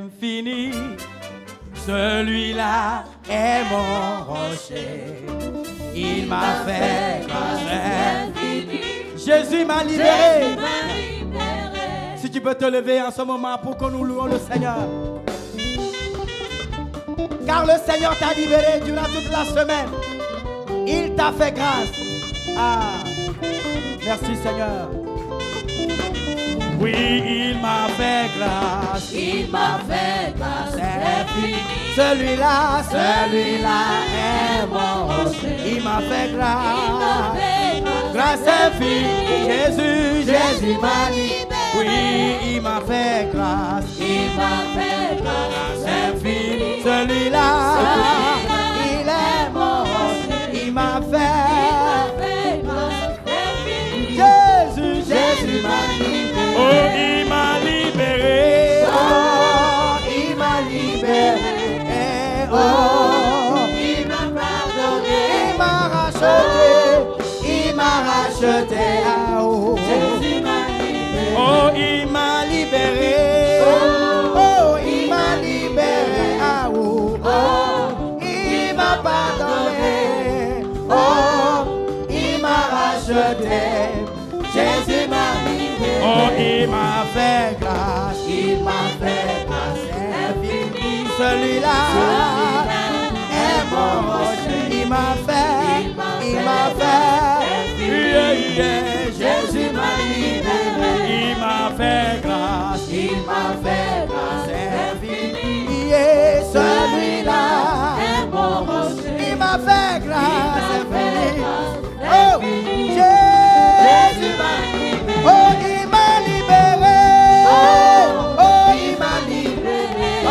infini. Celui-là est mon rocher. Il m'a fait grâce infinie. Jésus m'a libéré. Si tu peux te lever en ce moment pour que nous louons le Seigneur. Car le Seigneur t'a libéré durant toute la semaine. Il t'a fait grâce. Ah, merci Seigneur. Oui, il m'a fait grâce. Il m'a fait grâce infinie. Celui-là est mon rocher. Il m'a fait grâce. Grâce infinie. Jésus m'a libéré. Oui, il m'a fait grâce. Il m'a fait grâce infinie. Celui-là, il est mon rocher. Il m'a fait grâce infinie. Jésus m'a libéré. Oh, il m'a libéré. Oh, il m'a libéré. Oh, il m'a pardonné. Il m'a racheté. Il m'a racheté. Oh, Jésus m'a libéré. Oh, il m'a libéré. Oh, il m'a libéré. Oh, oh, il m'a pardonné. Oh, il m'a racheté. Jésus m'a libéré. Oh, il m'a fait grâce. Il m'a fait grâce infinie. Celui-là est mon rocher. Il m'a fait. Jésus m'a libéré. Il m'a fait grâce. Il m'a fait grâce infinie. Celui-là est mon rocher. Il m'a fait grâce infinie. Oh, Jésus m'a libéré. Oh, il m'a libéré. Oh, il m'a libéré. Oh,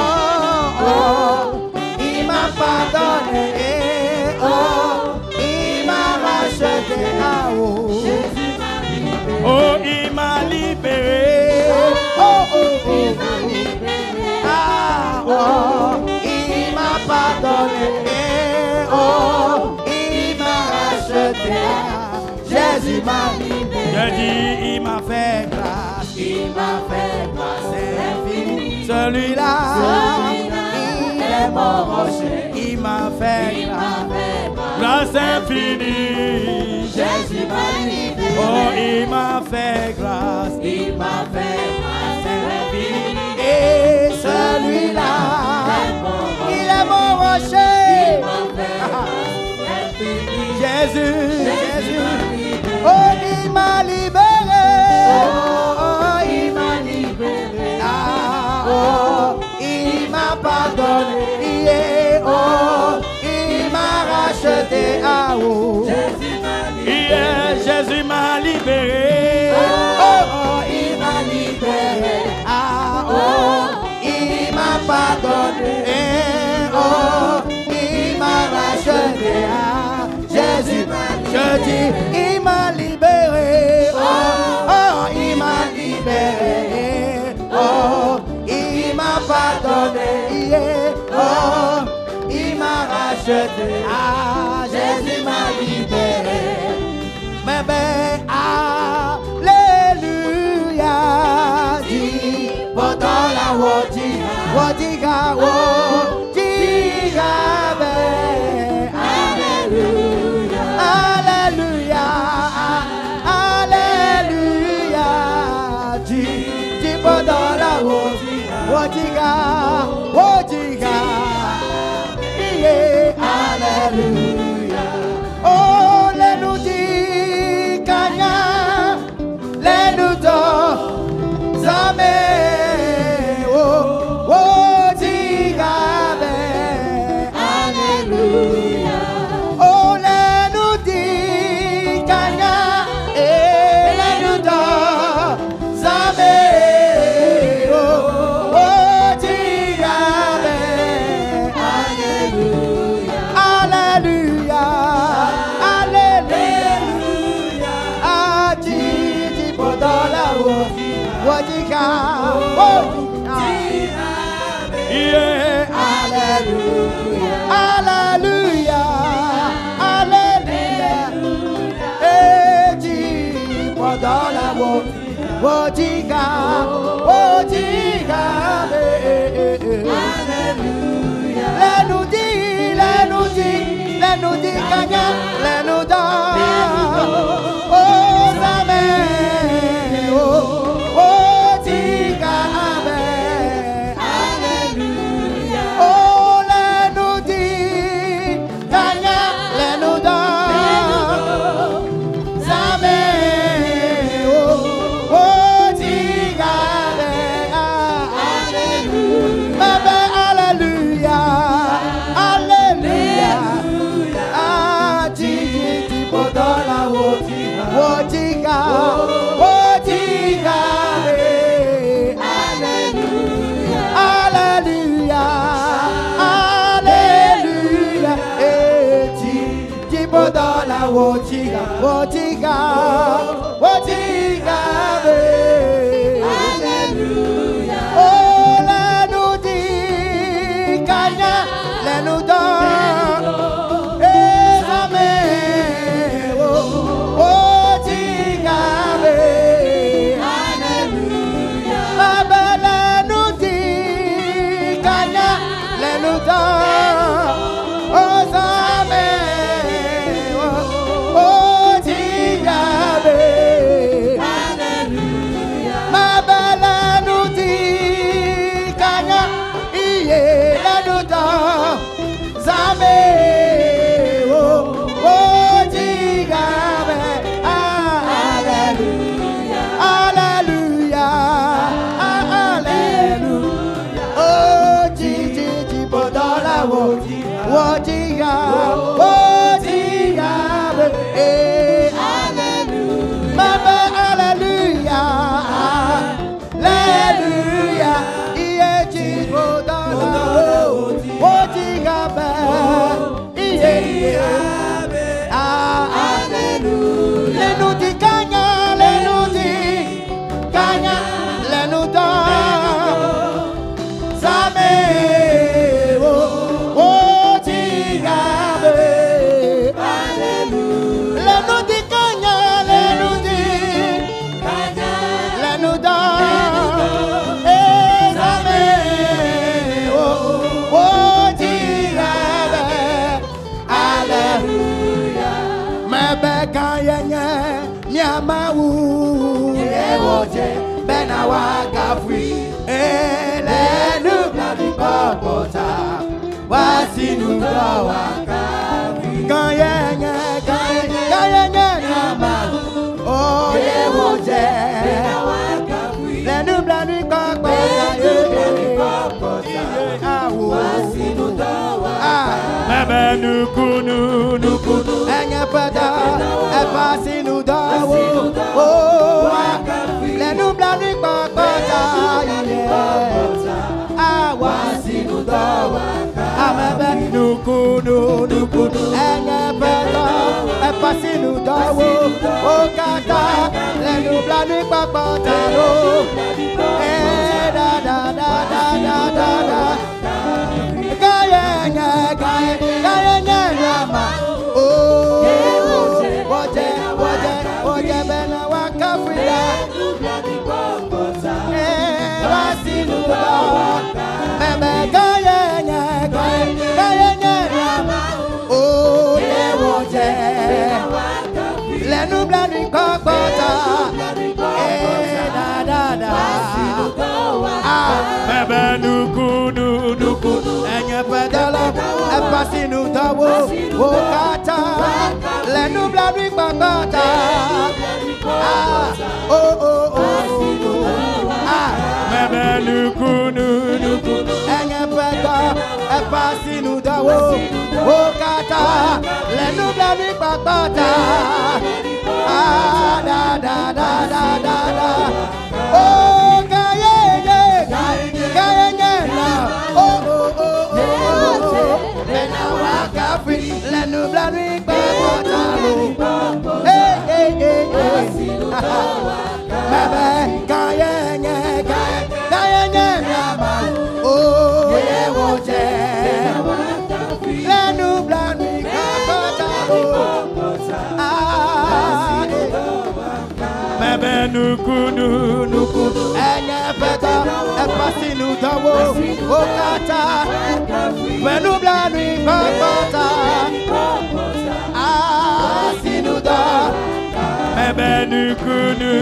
oh, il m'a pardonné. Oh, il m'a racheté. Oh, oh, il m'a libéré. Oh, oh, il m'a libéré. Ah, oh, il m'a pardonné. Oh, il m'a racheté. Jésus m'a libéré. Je dis, il m'a fait grâce. Il m'a fait grâce infinie. Celui-là, il est mon rocher. Il m'a fait grâce infinie. Jésus m'a libéré. Oh, il m'a fait grâce. Il m'a fait grâce infinie. Et celui-là, il est mon rocher. Jésus. Oh, il m'a libéré. Oh, il m'a libéré. Ah, oh, il m'a pardonné. Yeah, oh, il m'a racheté. Ah, oh, Jésus m'a libéré. Oh, oh, il m'a libéré. Ah, oh, il m'a pardonné. Oh, il m'a racheté. Ah, Jésus m'a libéré. Je dis, il m'a libéré. Oh, oh, il m'a libéré. Oh, il m'a pardonné. Yeah. Oh, il m'a racheté. Ah, Jésus m'a libéré. Mais ben, alléluia. Dis, pendant la wodiga, ben, alléluia. Alléluia, alléluia. Dis pendant la wodiga, yeah, alléluia. Oh, les nous dit Kanya, les nous do Zame, oh, wodiga, ben, alléluia. Oh, les nous dit Kanya, et les nous do Zame, oh, wodiga, ben, alléluia. Alléluia, alléluia. Ah, Didi pendant la wodiga, yeah, alléluia, alléluia, alléluia. Et Didi pendant la wodiga, Kanya lenuda Oh Zame Oh Tika Abe Hallelujah Oh lenudi Kanya lenuda Zame Oh Tika Abe Hallelujah Baba Hallelujah Hallelujah Ah Titi Bodola Wotika Wotika Wotika Hallelujah Hallelujah Hallelujah Titi Bodola Wotika Wotika Wotika Hallelujah Oh Lenudi Kanya Lenuda Ezame Wotika Hallelujah Baba Lenudi Kanya Lenuda Ozame Wotika Hallelujah Baba Lenudi Kanya Iye Lenuda Zame Wotika Hallelujah Hallelujah Hallelujah Oh Titi Bodola Wotika Wotika Hallelujah Baba Hallelujah Hallelujah Iye Titi Bodola Wotika Iye Hallelujah Lenudi Kanya Lenuda Zame Wotika Hallelujah Lenudi Kanya Lenuda Zame Wotika Hallelujah Mebeka yenye Nyamawu Yewoje Bena wakafri Elenu Bladi Kokota Wasinu wakafri Kanyenye Nyamawu Oh Yewoje Bena wakafri Lenu Bladi Kokota Wasinu wakafri Mebe nukunu Enye peda Epasinu dawo Oh Lenu Bladi Kokota Awasinu dawo Amebe nukunu Enye peda Epasinu dawo Oh kata Lenu Bladi Kokota Da da da da da da Kaya nyama Oh Woje Bena wakafrida Wasinu dawa Meme kaya nyama Oh Woje Lenu Bladi Kokota Da Mebe nukunu Enye pedala Epasinu dawo Okata Lenu Bladi Kokota Mebe nukunu Enye pedala Epasinu dawo Okata Lenu Bladi Kokota Da Oh Bena wakafri Lenu Bladi Kokota Bebe Kayenye Nyama Oh Yewoje Lenu Bladi Kokota Mebe nukunu Enye peta Epasinu dawo Okata Lenu Bladi Kokota nukunu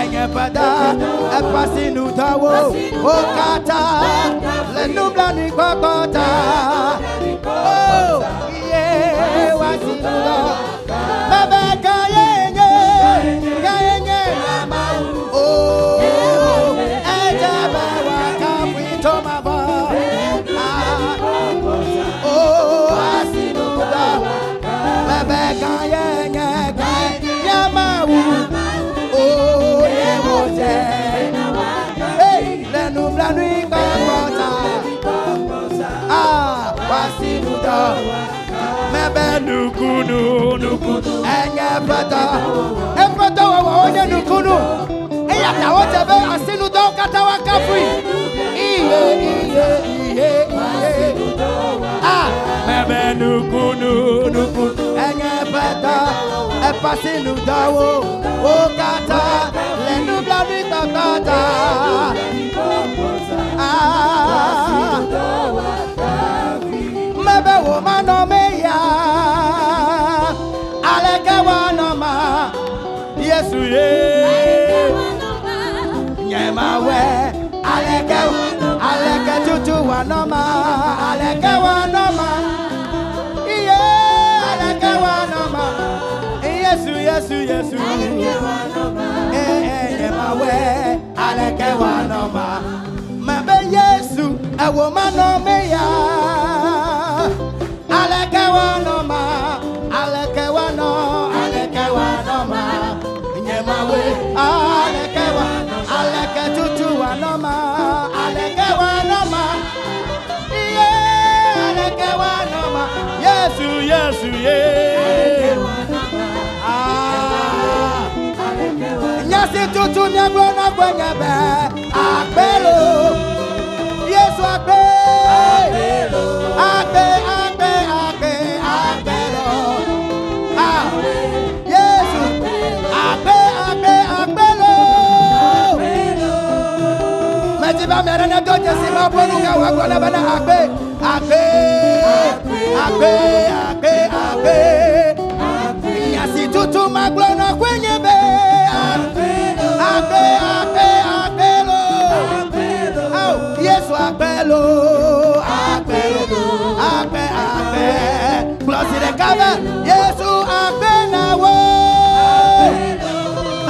enye pada epasi nutawo okata le nubla ni kokota oh yeah wasinuda baba kayenye mama oh ejaba wakapito maba oh wasinuda baba kayenye oh, yeah, hey, le nuit, ah, voici nous deux. Mais ben, nous enye brother, oye nous counou. Et y'a ta haute belle, assez nous deux, katawa kafri. Ah, mais ben, nous counou, enye brother. Passez nous d'eau, au kata, les nous blâmer kata. Ah, mebe woman no meya, aleke wanoma, Yesu ye, nyema we, aleke tutu wanoma, aleke wanoma, iye, aleke wanoma. Yesu mawe aleke wanoma mabe Yesu ewo manome ya aleke wanoma aleke wanoma nyemawe aleke tutu wanoma aleke wanoma iye aleke wanoma Yesu ye Nyasi tutu nyagona kwenye be akbelo Yesu akbelo akbelo ah Yesu akbelo Metiba merene doje sima bonu ka wakona bana akbe Nyasi tutu maglona kwenye be Akbelo oh Yesu akbelo Close the cover Yesu akbenawo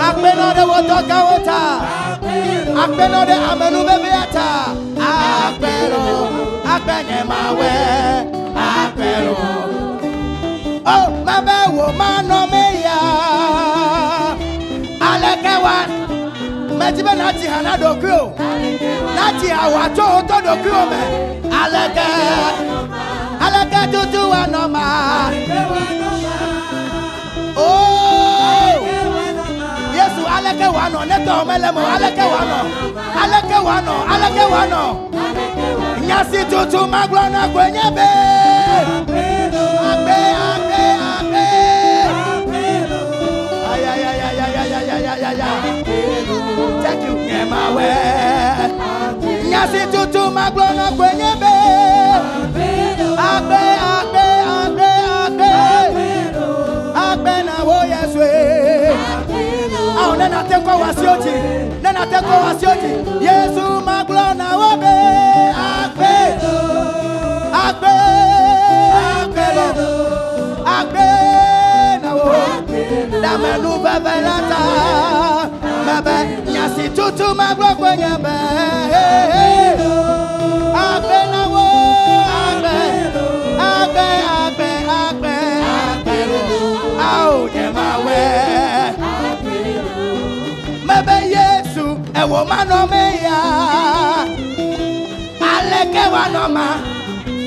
akbeno de wotoka wota akbeno de amenu bebeata akbelo akbenye mawe akbelo oh mabe wo manome ya Alekewan Metibe nati hana dokyo Nati awato to dokyo me Aleke tutu wanoma Oh Yesu aleke wano Neto melemo aleke wano Nyasi tutu maglona kwenye be Akbe Thank you, Nyemawe. Nyasi tutu maglona kwenye be. Akbe na wo Yeswe. Au nena tenko wasioti. Yesu maglona wo be. Akbe na wo. Damenu bevelata. Baba nyasi tutu maglo kwenye be akbenawo akbe au nyemawe mabe Yesu ewo manome ya aleke wanoma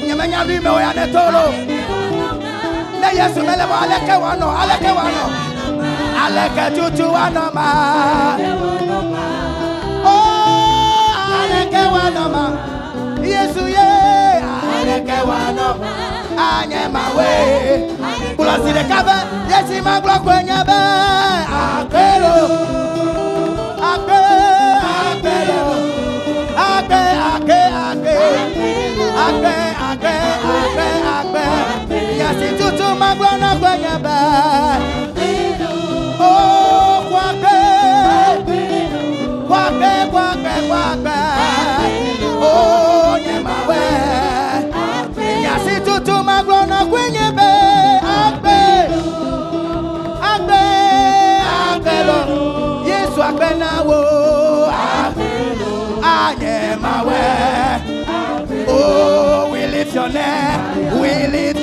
nyemenya lime oya netolo na Yesu melemo aleke wano Aleke tutu wanoma Oh aleke wanoma Yesu ye aleke wanoma Anye mawe Kulasi de kabe Yesi maglo kwenye be Akbelo Yesi tutu maglo na kwenye be Oh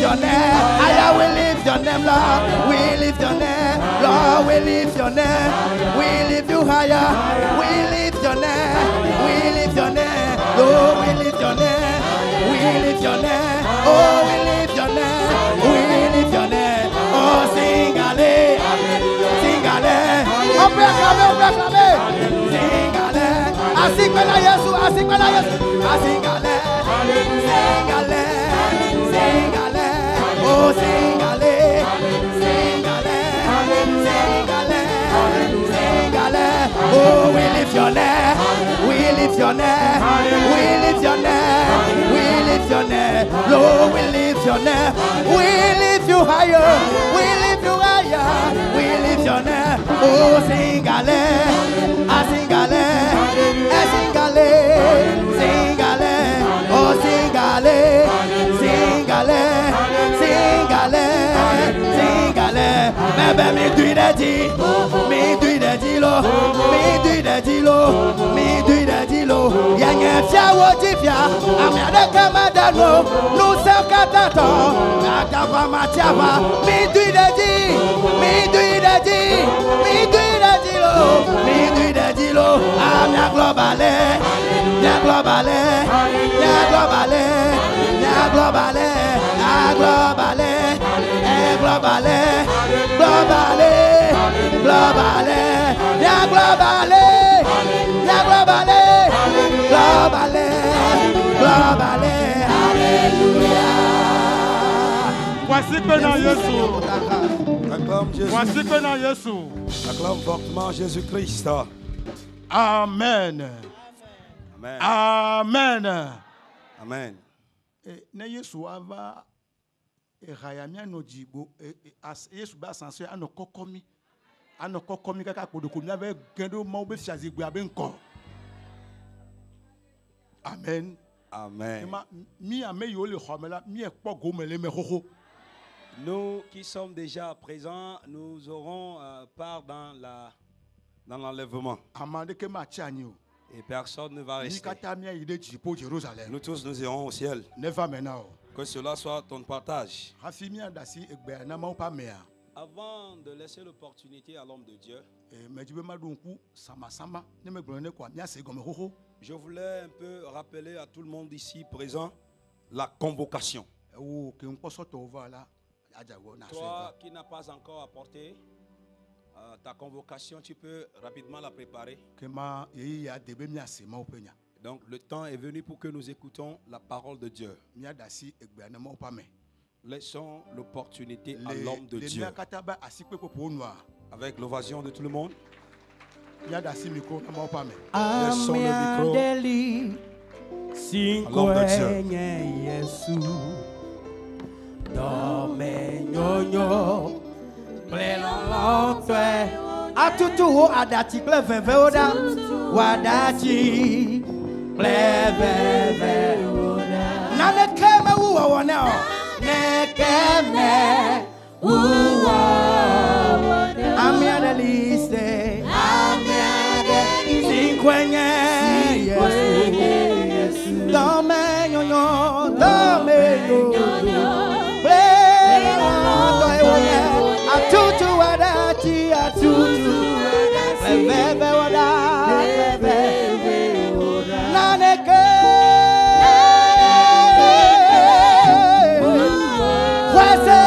your name. Higher, we lift your name, Lord. We lift your name, Lord. We lift your name. We lift you higher. We lift your name. We lift your name, Lord. We lift your name. We lift your name. Oh, we lift your name. We lift your name. Oh, sing allez, sing allez. On peut acclamer, on peut acclamer. Sing allez. Asik bela Yesu, asik bela Yesu. Asik allez, sing allez, sing allez. Oh, sing allez, sing allez, sing allez, sing allez. Oh, we lift your name. We lift your name. We lift your name. We lift your name. Lord, we lift your name. We lift you higher. We lift you higher. We lift your name. Oh, sing allez. Ah, sing allez. Sing allez. Sing allez. Oh, sing allez. Sing allez. Sing allez. Sing allez. Bébé, mi dui de di. Mi dui de di lo. Mi dui de di lo. Mi dui de di lo. Yenye fia wo di fia. Amiade kamadano. Nous sommes katato. Akava matiava. Mi dui de di. Mi dui de di. Mi dui de di lo. Mi dui de di lo. Amia globale. Mia globale. Mia globale. Mia globale. A globale. E globale. Globale. Globale. Mia globale. Mia globale. Globale. Globale. Alléluia. Voici que dans Jésus. Acclame Jésus. Voici que dans Jésus. Acclame fortement Jésus-Christ. Amen. Amen. Amen. Amen. Ne Yesu ava ehayamia no jibo Yesu ba sanso ano kokomi kaka kodoko mi ave gendo ma obe fiazi gbe abe nko. Amen. Amen. Mi ame yo le khomela mi e po go mele me hoho. Nous qui sommes déjà présents, nous aurons part dans l'enlèvement. Amande ke ma chiani o. Et personne ne va rester. Nous tous nous irons au ciel. Que cela soit ton partage. Avant de laisser l'opportunité à l'homme de Dieu, je voulais un peu rappeler à tout le monde ici présent la convocation. Toi qui n'as pas encore apporté ta convocation, tu peux rapidement la préparer. Donc le temps est venu pour que nous écoutons la parole de Dieu. Laissons l'opportunité à l'homme de Dieu. Avec l'ovation de tout le monde. Laissons le micro à l'homme de Dieu. Atutu adati pleveve oda wadati pleveve oda na nekeme uwa wona nekeme uwa amia de liste sinkwenye Yesu dome nyonyo atutu wadati atutu bebe wada bebe naneke wese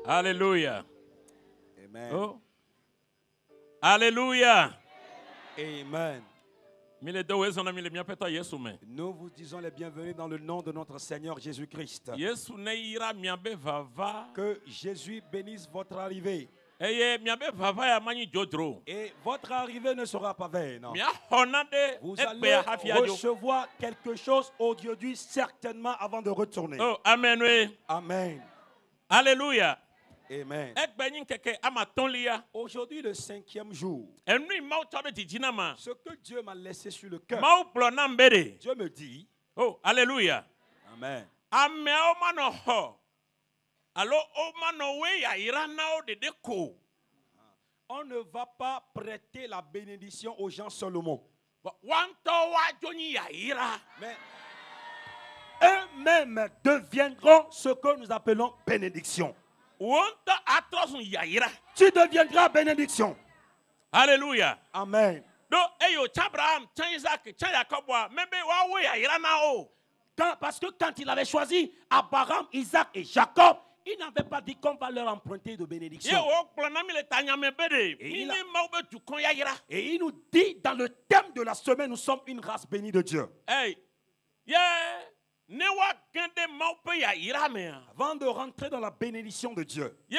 Alléluia. Amen. Oh. Alléluia. Amen. Nous Nous vous disons les bienvenus dans le nom de notre Seigneur Jésus-Christ. Que Jésus bénisse votre arrivée. Et votre arrivée ne sera pas vaine. Vous allez recevoir quelque chose aujourd'hui certainement avant de retourner. Oh, amen, oui. Amen. Alléluia. Amen. Aujourd'hui, le 5e jour, ce que Dieu m'a laissé sur le cœur, Dieu me dit, oh, alléluia. Amen. On ne va pas prêter la bénédiction aux gens seulement. Mais eux-mêmes deviendront ce que nous appelons bénédiction. Tu deviendras bénédiction. Alléluia. Amen. Parce que quand il avait choisi Abraham, Isaac et Jacob, il n'avait pas dit qu'on va leur emprunter de bénédiction. Et il nous dit dans le thème de la semaine, nous sommes une race bénie de Dieu. Hey. Avant de rentrer dans la bénédiction de Dieu et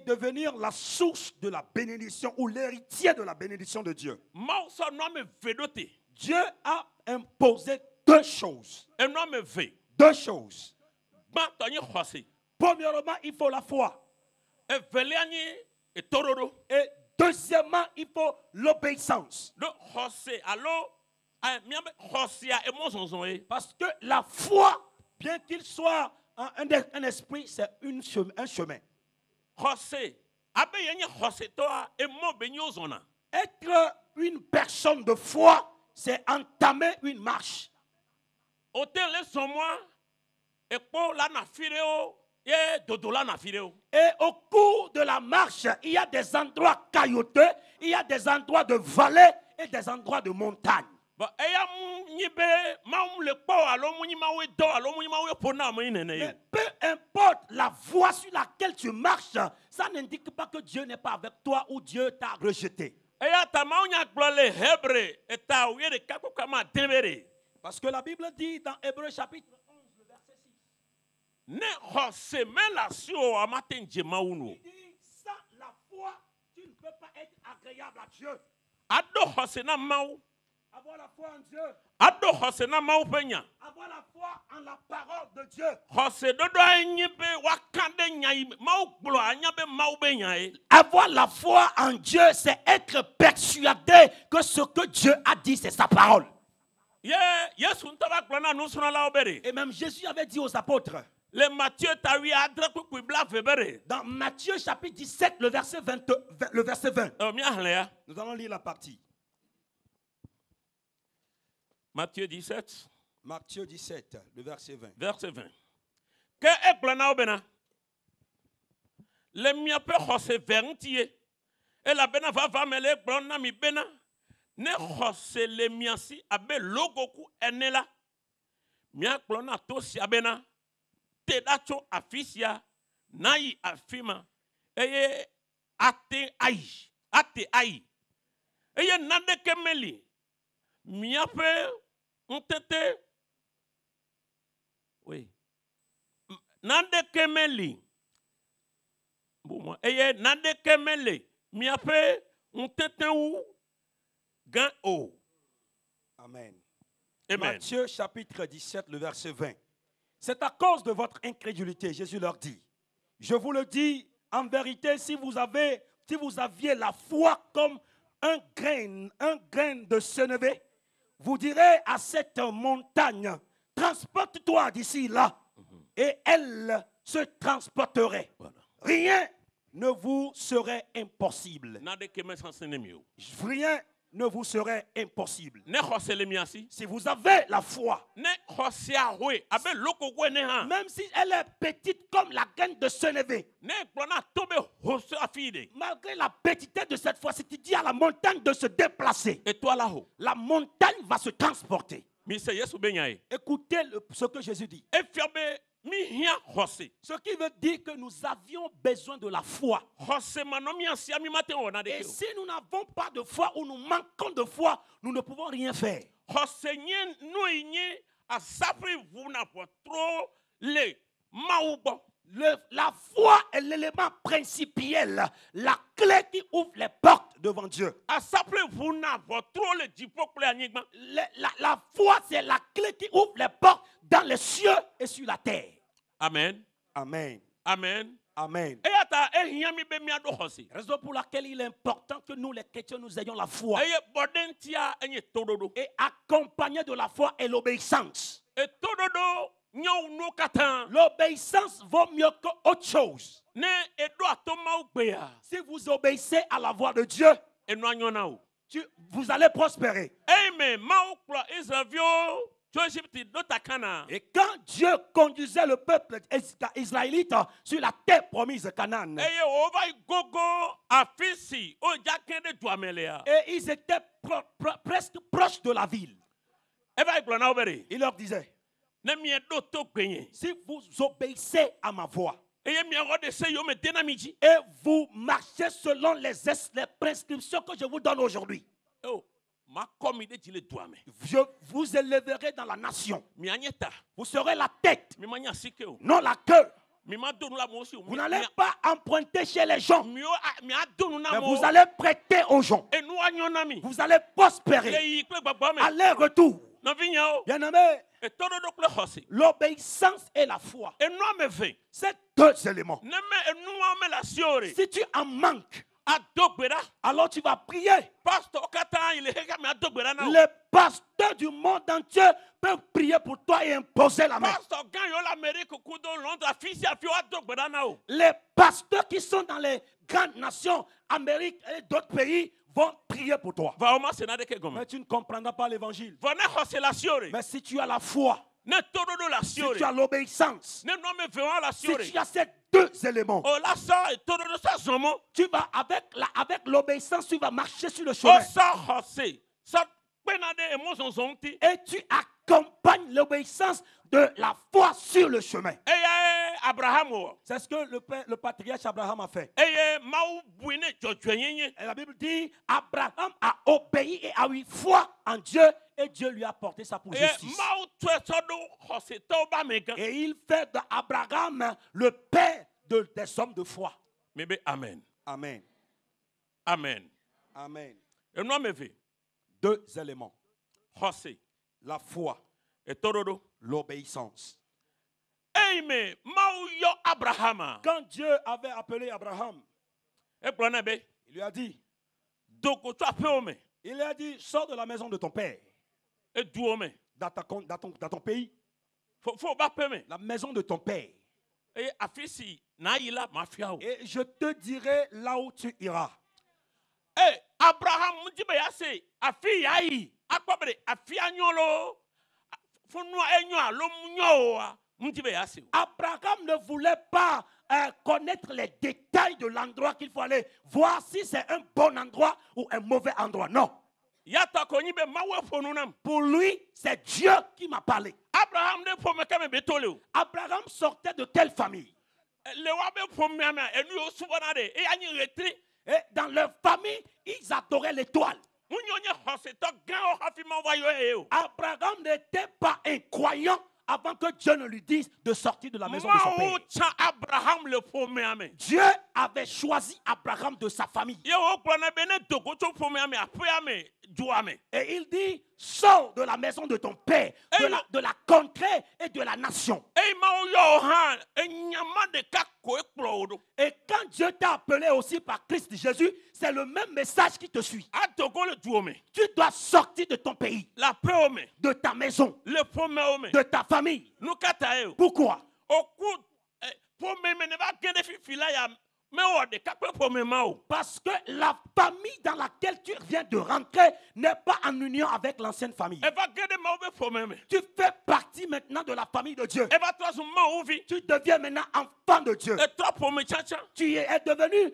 devenir la source de la bénédiction ou l'héritier de la bénédiction de Dieu, Dieu a imposé deux choses. Deux choses. Premièrement, il faut la foi. Et deuxièmement, il faut l'obéissance. Parce que la foi, bien qu'il soit un esprit, c'est un chemin. Être une personne de foi, c'est entamer une marche. Et au cours de la marche, il y a des endroits caillouteux, il y a des endroits de vallée et des endroits de montagne. Mais peu importe la voie sur laquelle tu marches, ça n'indique pas que Dieu n'est pas avec toi ou Dieu t'a rejeté. Parce que la Bible dit dans Hébreux chapitre 11, le verset 6. Il dit, sans la foi, tu ne peux pas être agréable à Dieu. Avoir la foi en Dieu. Avoir la foi en la parole de Dieu. Avoir la foi en Dieu, c'est être persuadé que ce que Dieu a dit, c'est sa parole. Et même Jésus avait dit aux apôtres, dans Matthieu chapitre 17, le verset 20. Nous allons lire la partie. Matthieu 17. Matthieu 17, le verset 20. Verset 20. Que est plana obena? Le miape hose vertie. Et la bena va mele blona mi bena. Ne hose le miasi abe logoku enela. Mia plona tosi abena. Tedacho afisia. Nai afima. Eye ate ai. Ate ai. Eye nande kemeli. Miape untete. Oui. Nande kemeli. Bon, eye nande kemeli. Miape untete ou gan o. Amen. Amen. Matthieu chapitre 17, le verset 20. C'est à cause de votre incrédulité, Jésus leur dit. Je vous le dis, en vérité, si vous aviez la foi comme un grain de sénévé, vous direz à cette montagne, transporte-toi d'ici là, et elle se transporterait. Voilà. Rien ne vous serait impossible. Rien ne vous serait impossible. Si vous avez la foi, même si elle est petite comme la graine de sénévé, malgré la petitesse de cette foi, si tu dis à la montagne de se déplacer, et toi là-haut, la montagne va se transporter. Écoutez ce que Jésus dit. mi hia hose. Ce qui veut dire que nous avions besoin de la foi. Hose mano mi ansia mi matin ona de Et ke. si nous n'avons pas de foi ou nous manquons de foi, nous ne pouvons rien faire. Hose nye no nye asapri vuna potro le maubo. La foi est l'élément principal, la clé qui ouvre les portes devant Dieu. Asapri vuna potro le dipo kle anyigba. La foi, c'est la clé qui ouvre les portes dans les cieux et sur la terre. Amen. Amen. Amen. Amen. E ata e hia mi be mi ado hose. Raison pour laquelle il est important que nous, les chrétiens, nous ayons la foi. Eye bodentia enye tododo. Et accompagné de la foi et l'obéissance. E tododo nyau no katan. L'obéissance vaut mieux qu'autre chose. Ne edo atoma ugbeya. Si vous obéissez à la voix de Dieu, Eno anyona o. vous allez prospérer. Amen. Mau klo Israelio to Egypte do takana. Et quand Dieu conduisait le peuple israélite sur la terre promise Canaan, Eye ova gogo afisi o jakende duamelea. et ils étaient presque proches de la ville, Eva iglona obere. il leur disait, Ne mi edo to gbenye. si vous obéissez à ma voix Eye mi ero de se yo me denamiji. et vous marchez selon les prescriptions que je vous donne aujourd'hui, Oh, ma komi de jile duame. je vous élèverai dans la nation. Mi anyeta. Vous serez la tête, Mi manya sike o. non la queue. Mi ma donu la mo si o. Vous n'allez pas emprunter chez les gens, Mi adonu na mais mo. vous allez prêter aux gens. Enu anyona mi. Vous allez prospérer. Ye ikle gbagba me. Aller-retour. Na vinya o. Bien-aimé, E tododo kle hose. l'obéissance et la foi, Enu ameve. c'est deux éléments. Ne me enu ame la siore. Si tu en manques, Adogbera. alors tu vas prier. Pastor kata il hega mi adogbera na o. Les pasteurs du monde entier peuvent prier pour toi et imposer la main. Pastor gan yo l'Amérique kudo Londres afisi afi o adogbera na o. Les pasteurs qui sont dans les grandes nations, Amérique et d'autres pays, vont prier pour toi. Va o ma senade ke gome. Mais tu ne comprendras pas l'évangile. Va ne hose la siore. Mais si tu as la foi, Ne tododo la si siore. tu as l'obéissance, Ne no me vewa la si siore. tu as ces deux éléments, O la sa e tododo sa zomo. tu vas avec l'obéissance, tu vas marcher sur le O chemin. sa hose. Sa penade e mo zonzonti. Et tu accompagnes l'obéissance de la foi sur le chemin. Eye Abraham o. C'est ce que le patriarche Abraham a fait. Eye mau buine jojwenyenye. Et la Bible dit, Abraham a obéi et a eu foi en Dieu et Dieu lui a porté ça pour Eye justice. mau twesodo hose to ba megan. Et il fait d'Abraham le père des hommes de foi. Mebe amen. Amen. Amen. Amen. Enu ameve. Deux éléments. Hose. La foi, E tododo. l'obéissance. Amen. Mau yo Abraham. Quand Dieu avait appelé Abraham, E plana be. il lui a dit, Doko to ape ome. il lui a dit, sors de la maison de ton père, E du ome. dans ton pays, Fo ba peme. la maison de ton père. E afisi na yila mafia o. Et je te dirai là où tu iras. Eh, Abraham mutibe ya se afi yayi. Akpabere afi anyolo. Fonua enyo alo munyo a. Mutibe ya se. Abraham ne voulait pas connaître les détails de l'endroit qu'il faut aller, voir si c'est un bon endroit ou un mauvais endroit. Non. Yata konyi be mawe fonunam. Pour lui, c'est Dieu qui m'a parlé. Abraham de pome kame betole o. Abraham sortait de quelle famille? Le wa be pome ama enu yo subana de. E anyi retri. Et dans leur famille, ils adoraient l'étoile. Munyonye hose to gan o hafi ma wa yo e o. Abraham n'était pas un croyant avant que Dieu ne lui dise de sortir de la maison de son Mao père. cha Abraham le pome ame. Dieu avait choisi Abraham de sa famille. Ye o plana be ne doko to pome ame ape ame du ame. Et il dit, sors de la maison de ton père, de la contrée et de la nation. E mao yo han enyama de ka ko ekplo odo. Et quand Dieu t'a appelé aussi par Christ Jésus, c'est le même message qui te suit. Adoko le du ome. Tu dois sortir de ton pays, La pe ome. de ta maison, Le pome ome. de ta famille. Nou kata e o. Pourquoi? Oku pome me ne va gende fifila ya me o de ka pe pome ma o. Parce que la famille dans laquelle tu viens de rentrer n'est pas en union avec l'ancienne famille. E va gende ma o be pome me. Tu fais partie maintenant de la famille de Dieu. E va to azu ma o vi. Tu deviens maintenant enfant de Dieu. E to pome chacha. Tu es devenu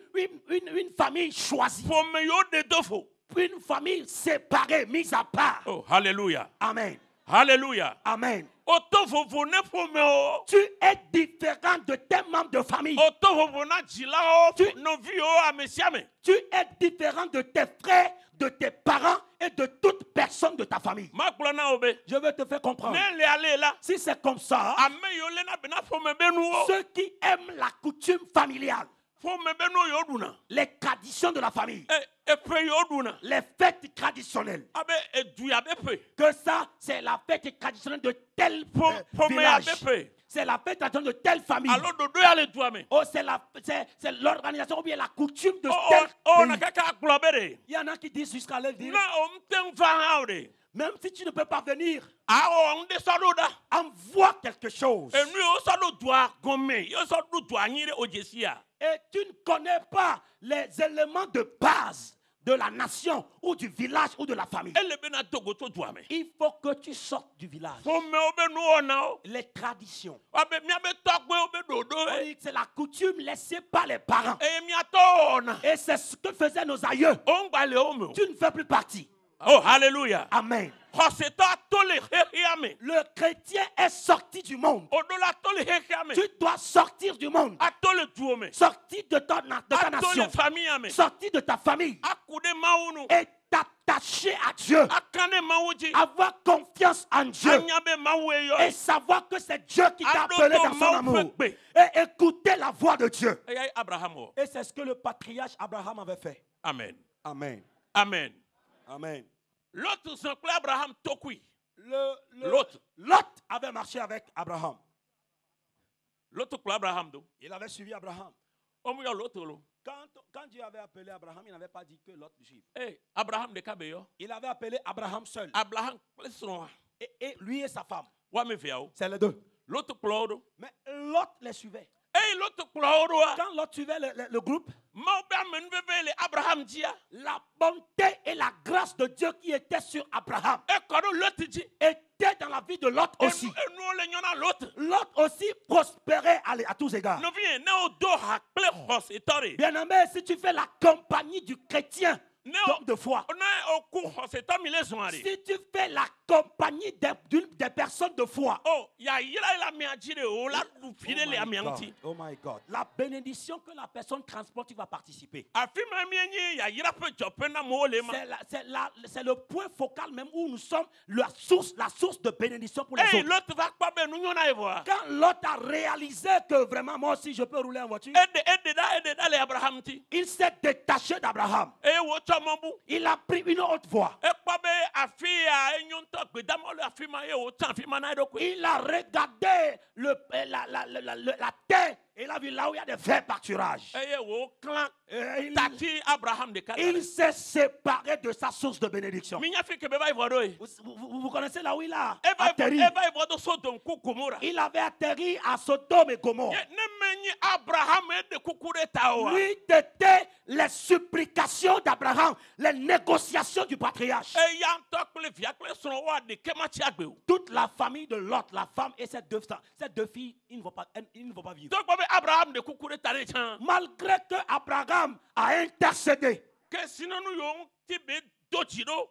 une famille choisie. Pome yo de dofo. Une famille séparée, mise à part. Oh, hallelujah. Amen. Hallelujah. Amen. Oto vovone fome o. Tu es différent de tes membres de famille. Oto vovona jila o. Tu- Novi o amesiame. Tu es différent de tes frères, de tes parents et de toute personne de ta famille. Ma glona obe. Je veux te faire comprendre. Ne le ale la. Si c'est comme ça, Ame yo le na bena fome benu o. ceux qui aiment la coutume familiale, Fome benu yo duna. les traditions de la famille, E pe yo duna. les fêtes traditionnelles, Abe edu ya be pe. que ça, c'est la fête traditionnelle de tel Fome ya village. be pe. C'est la fête traditionnelle de telle famille. Alo dodo ya le duame. Oh, c'est l'organisation ou bien la coutume de Oh tel oh na pays. kaka globere. Il y en a qui disent jusqu'à leur dire, Na omten va haure. même si tu ne peux pas venir, Ah on de sadoda. envoie quelque chose. Et nous, on s'en doit gommer. On s'en doit nier au Jessia. Et tu ne connais pas les éléments de base de la nation ou du village ou de la famille. Et le benato goto doit me. Il faut que tu sortes du village. Faut me obe nous on a. Les traditions. Abe mi abe tokwe obe dodo. On dit que c'est la coutume laissée par les parents. Et mi atona. Et c'est ce que faisaient nos aïeux. On va le homme. Tu ne fais plus partie. Oh, alléluia. Amen. Hoseta tole hehiame. Le chrétien est sorti du monde. Odola tole hehiame. Tu dois sortir du monde. Atole tuome. Sortir de ta Atole nation. famille ame. Sortir de ta famille. Akude maunu. Et t'attacher à Dieu. Akane mauji. Avoir confiance en Dieu. Anyabe maueyo. Et savoir que c'est Dieu qui t'a appelé dans son amour. Et écouter la voix de Dieu. Aïe Abraham. Et c'est ce que le patriarche Abraham avait fait. Amen. Amen. Amen. Amen. L'autre s'appelait Abraham Tokui. Lot avait marché avec Abraham. L'autre pour Abraham. Il avait suivi Abraham. L'autre. Quand Dieu avait appelé Abraham, il n'avait pas dit que Lot suive. Eh, Abraham de Kabeyo. Il avait appelé Abraham seul. Abraham, laisse-moi. Et lui et sa femme. C'est les deux. L'autre pour Mais Lot les suivait. Eh, l'autre pour Quand Lot suivait le groupe, Abraham dit. la bonté et la grâce de Dieu qui était sur Abraham Et quand l'autre dit. était dans la vie de Lot aussi. Et nous, les gens l'autre. Lot aussi prospérait à tous égards. Nous venons au dos à clé rosse et toré. Bien aimé, si tu fais la compagnie du chrétien d'homme de foi, On a au cours c'est tant mille soirées. si tu fais la compagnie des personnes de foi, Oh, il y a la miagire au la nous filer les amianti. oh my God, la bénédiction que la personne transporte, tu vas participer. Afima mienye ya ira pe jope na mo le ma. C'est le point focal même où nous sommes la source de bénédiction pour les Eh, autres. l'autre va pas ben nous y en a voir. Quand l'autre a réalisé que vraiment moi aussi je peux rouler en voiture, Aide les Abraham ti. il s'est détaché d'Abraham. Eh wo chamambu. Il a pris une autre voie. E pa be afia enyon to gbe damo le afima e o tan afima na do ko. Il a regardé la terre et il a vu là où il y a des verts pâturages. Eh wo clan Et tati Abraham de Canaan. il s'est séparé de sa source de bénédiction. Minya fi ke be ba ivodo e. Vous connaissez là où il a E atterri? ba ivodo Sodom ku Gomorrah. Il avait atterri à Sodome et Gomorrhe. Ne menyi Abraham e de kukure tawa. Lui, c'était les supplications d'Abraham, les négociations du patriarche. E ya to kle via kle son wa de kemachi agbe o. Toute la famille de Lot, la femme et ces deux filles, ils ne vont pas vivre. Donc be Abraham de kukure tare chan. Malgré que Abraham a intercédé, Que sinon nous yon ti be dojiro.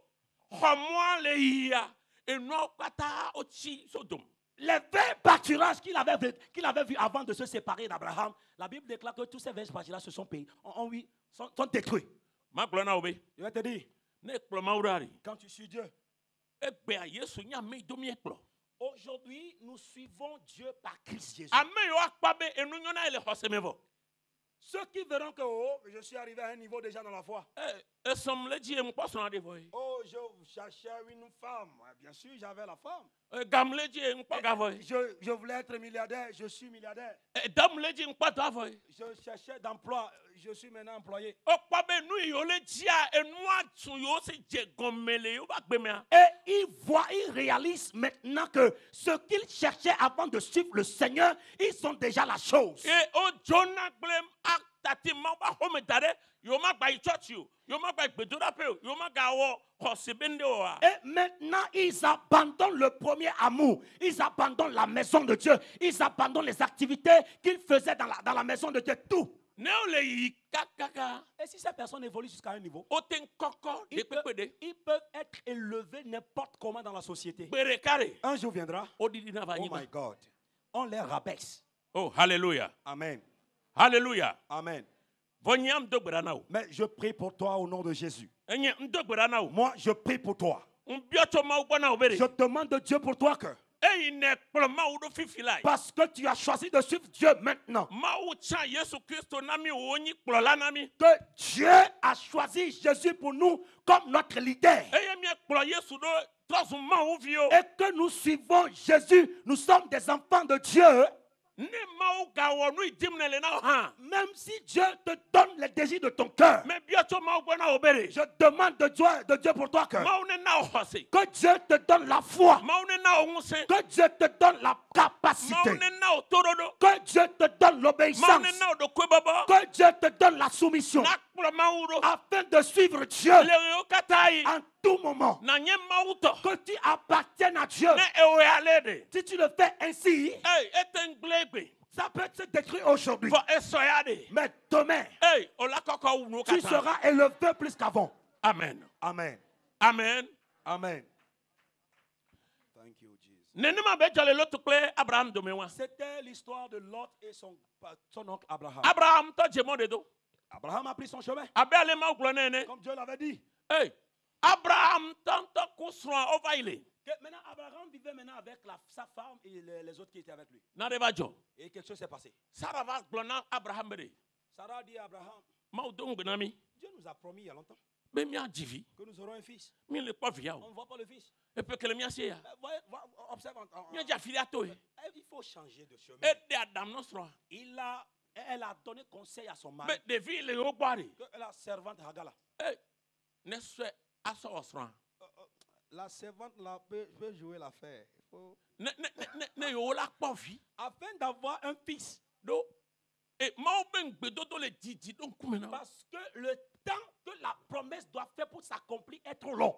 Khomo le ya. E no kata ochi Sodom. les verts pâturages qu'il avait vus avant de se séparer d'Abraham, la Bible déclare que tous ces verts pâturages se sont payés, sont détruits. Ma glona obe. Je vais te dire, Ne klo maurari. quand tu suis Dieu, E gbe a Yesu nya me do mi eklo. aujourd'hui nous suivons Dieu par Christ Jésus. Ame yo akpa be enu nyona ele hosemevo. Ceux qui verront que oh, je suis arrivé à un niveau déjà dans la foi. E som le die mpo so na de voy. Oh, je cherchais une femme. Bien sûr, j'avais la femme. E gam le die mpo ga voy. Je voulais être milliardaire, je suis milliardaire. E dam le die mpo da voy. Je cherchais d'emploi, je suis maintenant employé. Okpa be nu yo le dia enu atu yo se je gomele yo ba gbe me a. Et il réalise maintenant que ce qu'ils cherchaient avant de suivre le Seigneur, ils sont déjà la chose. E o Jonah glem tati ma ba home dare yo ma gba church yo ma gba gbedora pe yo ma ga wo hosebende o a. Et maintenant, ils abandonnent le premier amour. Ils abandonnent la maison de Dieu. Ils abandonnent les activités qu'ils faisaient dans la maison de Dieu. Tout. Ne o le yi kakaka. Et si ces personnes évoluent jusqu'à un niveau, O te nkoko de pepede. ils peuvent être élevés n'importe comment dans la société. Bere kare. Un jour viendra, O di na oh vanyima. my God, on les rabaisse. Oh, hallelujah. Amen. Hallelujah. Amen. Vonyam do gbera na o. Mais je prie pour toi au nom de Jésus. Enye ndo gbera na o. Moi, je prie pour toi. Mbioto ma ubona obere. Je demande de Dieu pour toi que, Eyi ne kplo ma udo fifilai. parce que tu as choisi de suivre Dieu maintenant, Ma u cha Yesu Kristo nami onyi kplo la nami. que Dieu a choisi Jésus pour nous comme notre leader. Eye mi kplo Yesu do trozu ma u vio. Et que nous suivons Jésus, nous sommes des enfants de Dieu. Ne ma u ga wonu idim ne le na ha. Même si Dieu te donne les désirs de ton cœur, Me bioto ma ubona obere. je demande de Dieu pour toi que Ma u ne na o hose. Dieu te donne la foi, Ma u ne na o nguse. que Dieu te donne la Ma capacité, u ne na o torodo. que Dieu te donne Ma u l'obéissance, ne na o do kwebaba. que Dieu te donne la soumission, Na kplo ma u do. afin de suivre Dieu Le o katai. en tout moment. Na nye ma u to. Que tu appartiennes à Dieu. Ne e o ya lede. Si tu le fais ainsi, Hey, eten glegbe. ça peut se détruire aujourd'hui. For esoyade. Mais demain, Hey, ola koko unu tu kata. seras élevé plus qu'avant. Amen. Amen. Amen. Amen. Thank you, Jesus. Nenema be jale lotu kle Abraham do mewa. C'était l'histoire de Lot et son oncle Abraham. Abraham to jemo de do. Abraham a pris son chemin, Abe ale ma uglo nene. comme Dieu l'avait dit. Hey, Abraham tanto kusron ovaile. Maintenant, Abraham vivait maintenant avec sa femme et les autres qui étaient avec lui. Na de bajo. Et quelque chose s'est passé. Sarah va glona Abraham bere. Sarah dit à Abraham, Ma udong benami. Dieu nous a promis il y a longtemps Be mi ajivi. que nous aurons un fils. Mi le pa via. On ne voit pas le fils. E pe kele mi asia. Observe. Mi ja filiato e. Il faut changer de chemin. E de Adam no sro. Elle a donné conseil à son mari. Be de vi le o gbare. Que la servante Hagala. Hey, ne swe aso osro. La servante là peut jouer l'affaire. Il faut... Ne yo la kpovi. Afin d'avoir un fils. Do. Et ma ben gbedodo le didi donc kumena. Parce que le temps que la promesse doit faire pour s'accomplir est trop long.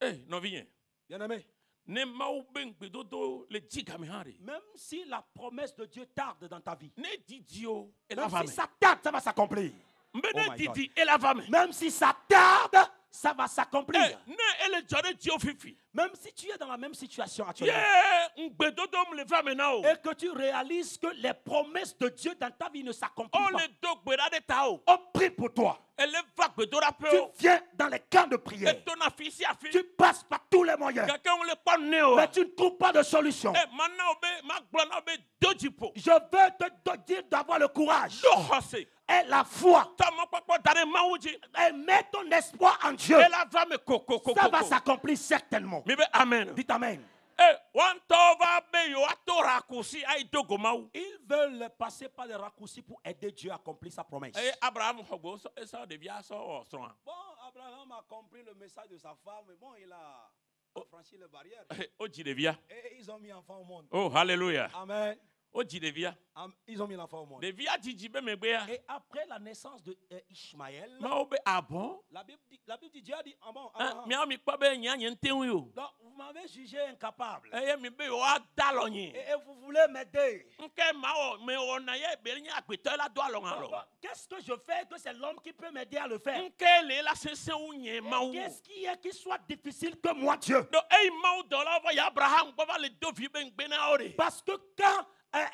Eh, non vient. Bien aimé. Ne ma ben gbedodo le digami hari. Même si la promesse de Dieu tarde dans ta vie. Ne didio et la Même vame. si ça tarde, ça va s'accomplir. Mbene my didi et la vame. Même si ça tarde, ça va s'accomplir. Eh, ne ele jare dio fifi. Même si tu es dans la même situation actuellement. Yeah, gbedodo me le vame na o. Et que tu réalises que les promesses de Dieu dans ta vie ne s'accomplissent On pas. le do gbera de tao. On prie pour toi. Elle va gbedora Tu peu. viens dans les camps de prière. Et ton affiche a fait. Tu passes par tous les moyens. Quelqu'un on le pas neo. Mais tu ne trouves pas de solution. Eh, maintenant obe ma glona obe dojipo. Je veux te dire d'avoir le courage Do hose. et la foi. Ta mo papa dare mawuji. Et mets ton espoir en Dieu. Et la vame koko. Ça va s'accomplir certainement. Mi be amen. Dites amen. Eh, one tova be yo atora kusi ay dogo mau. Ils veulent passer par des raccourcis pour aider Dieu à accomplir sa promesse. Eh, Abraham hogo so esa de via so ostro. Bon, Abraham a compris le message de sa femme, mais bon, il a franchi les barrières. Oji de via. Et ils ont mis l'enfant au monde. Oh, hallelujah. Amen. Oji de via. Ils ont mis l'enfant au monde. De via jiji be me gbe ya. Et après la naissance de Ishmaël, Ma obe abon. la Bible dit, Dieu a dit, ah bon, Mi a mi pa be nya nya ntenwu yo. donc vous m'avez jugé incapable. Eh, mi be yo adalonyi. Et vous voulez m'aider. Nke ma o me ona ye be nya agbeto la do alon alo. Qu'est-ce que je fais que c'est l'homme qui peut m'aider à le faire? Nke le la sese unye ma o. Qu'est-ce qui est qui soit difficile que moi, Dieu? Do ei ma o do la va ya Abraham ba le do vi ben gbe na ore. Parce que quand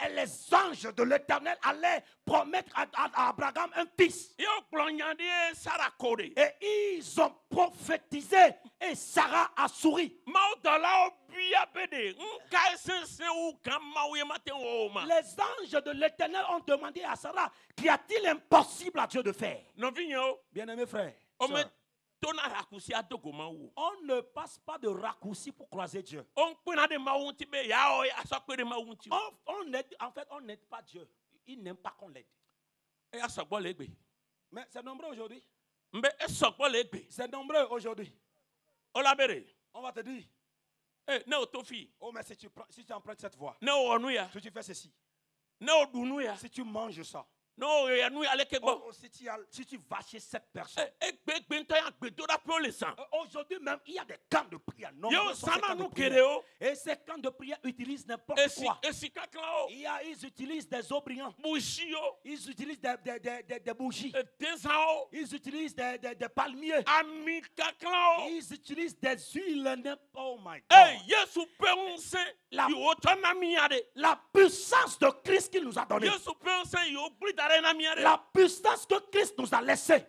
les anges de l'Éternel allaient promettre à Abraham un fils, Yo glonyande Sarah kode. et ils ont prophétisé, et Sarah a souri. Ma o do la obia bede. Nka sese u kan ma o ye maten o ma. Les anges de l'Éternel ont demandé à Sarah, qu'y a-t-il impossible à Dieu de faire? No vinyo. Bien-aimés frères, O me sœurs, tona rakusi adogo ma o. on ne passe pas de raccourci pour croiser Dieu. On pena de ma wunti be ya o ya so pe de ma wunti. On n'aide pas Dieu. Il n'aime pas qu'on l'aide. E ya so gbo le gbe. Mais c'est nombreux aujourd'hui. Mbe e so gbo le gbe. C'est nombreux aujourd'hui. O la bere. On va te dire, Eh, ne o to fi. oh mais si tu empruntes cette voie, Ne o onu ya. si tu fais ceci, Ne o dunu ya. si tu manges ça, No, ya nous aller que bon. Oh, si tu vas chez cette personne. Aujourd'hui même, il y a des camps de prière. Yo, sana nous prière. Et ces camps de prière utilisent n'importe quoi. Ils utilisent des eaux brillantes. Ils utilisent des bougies. Ils utilisent des palmiers. Ils utilisent des huiles. Oh my God. La puissance de Christ qu'il nous a donnée. La puissance que Christ nous a laissée.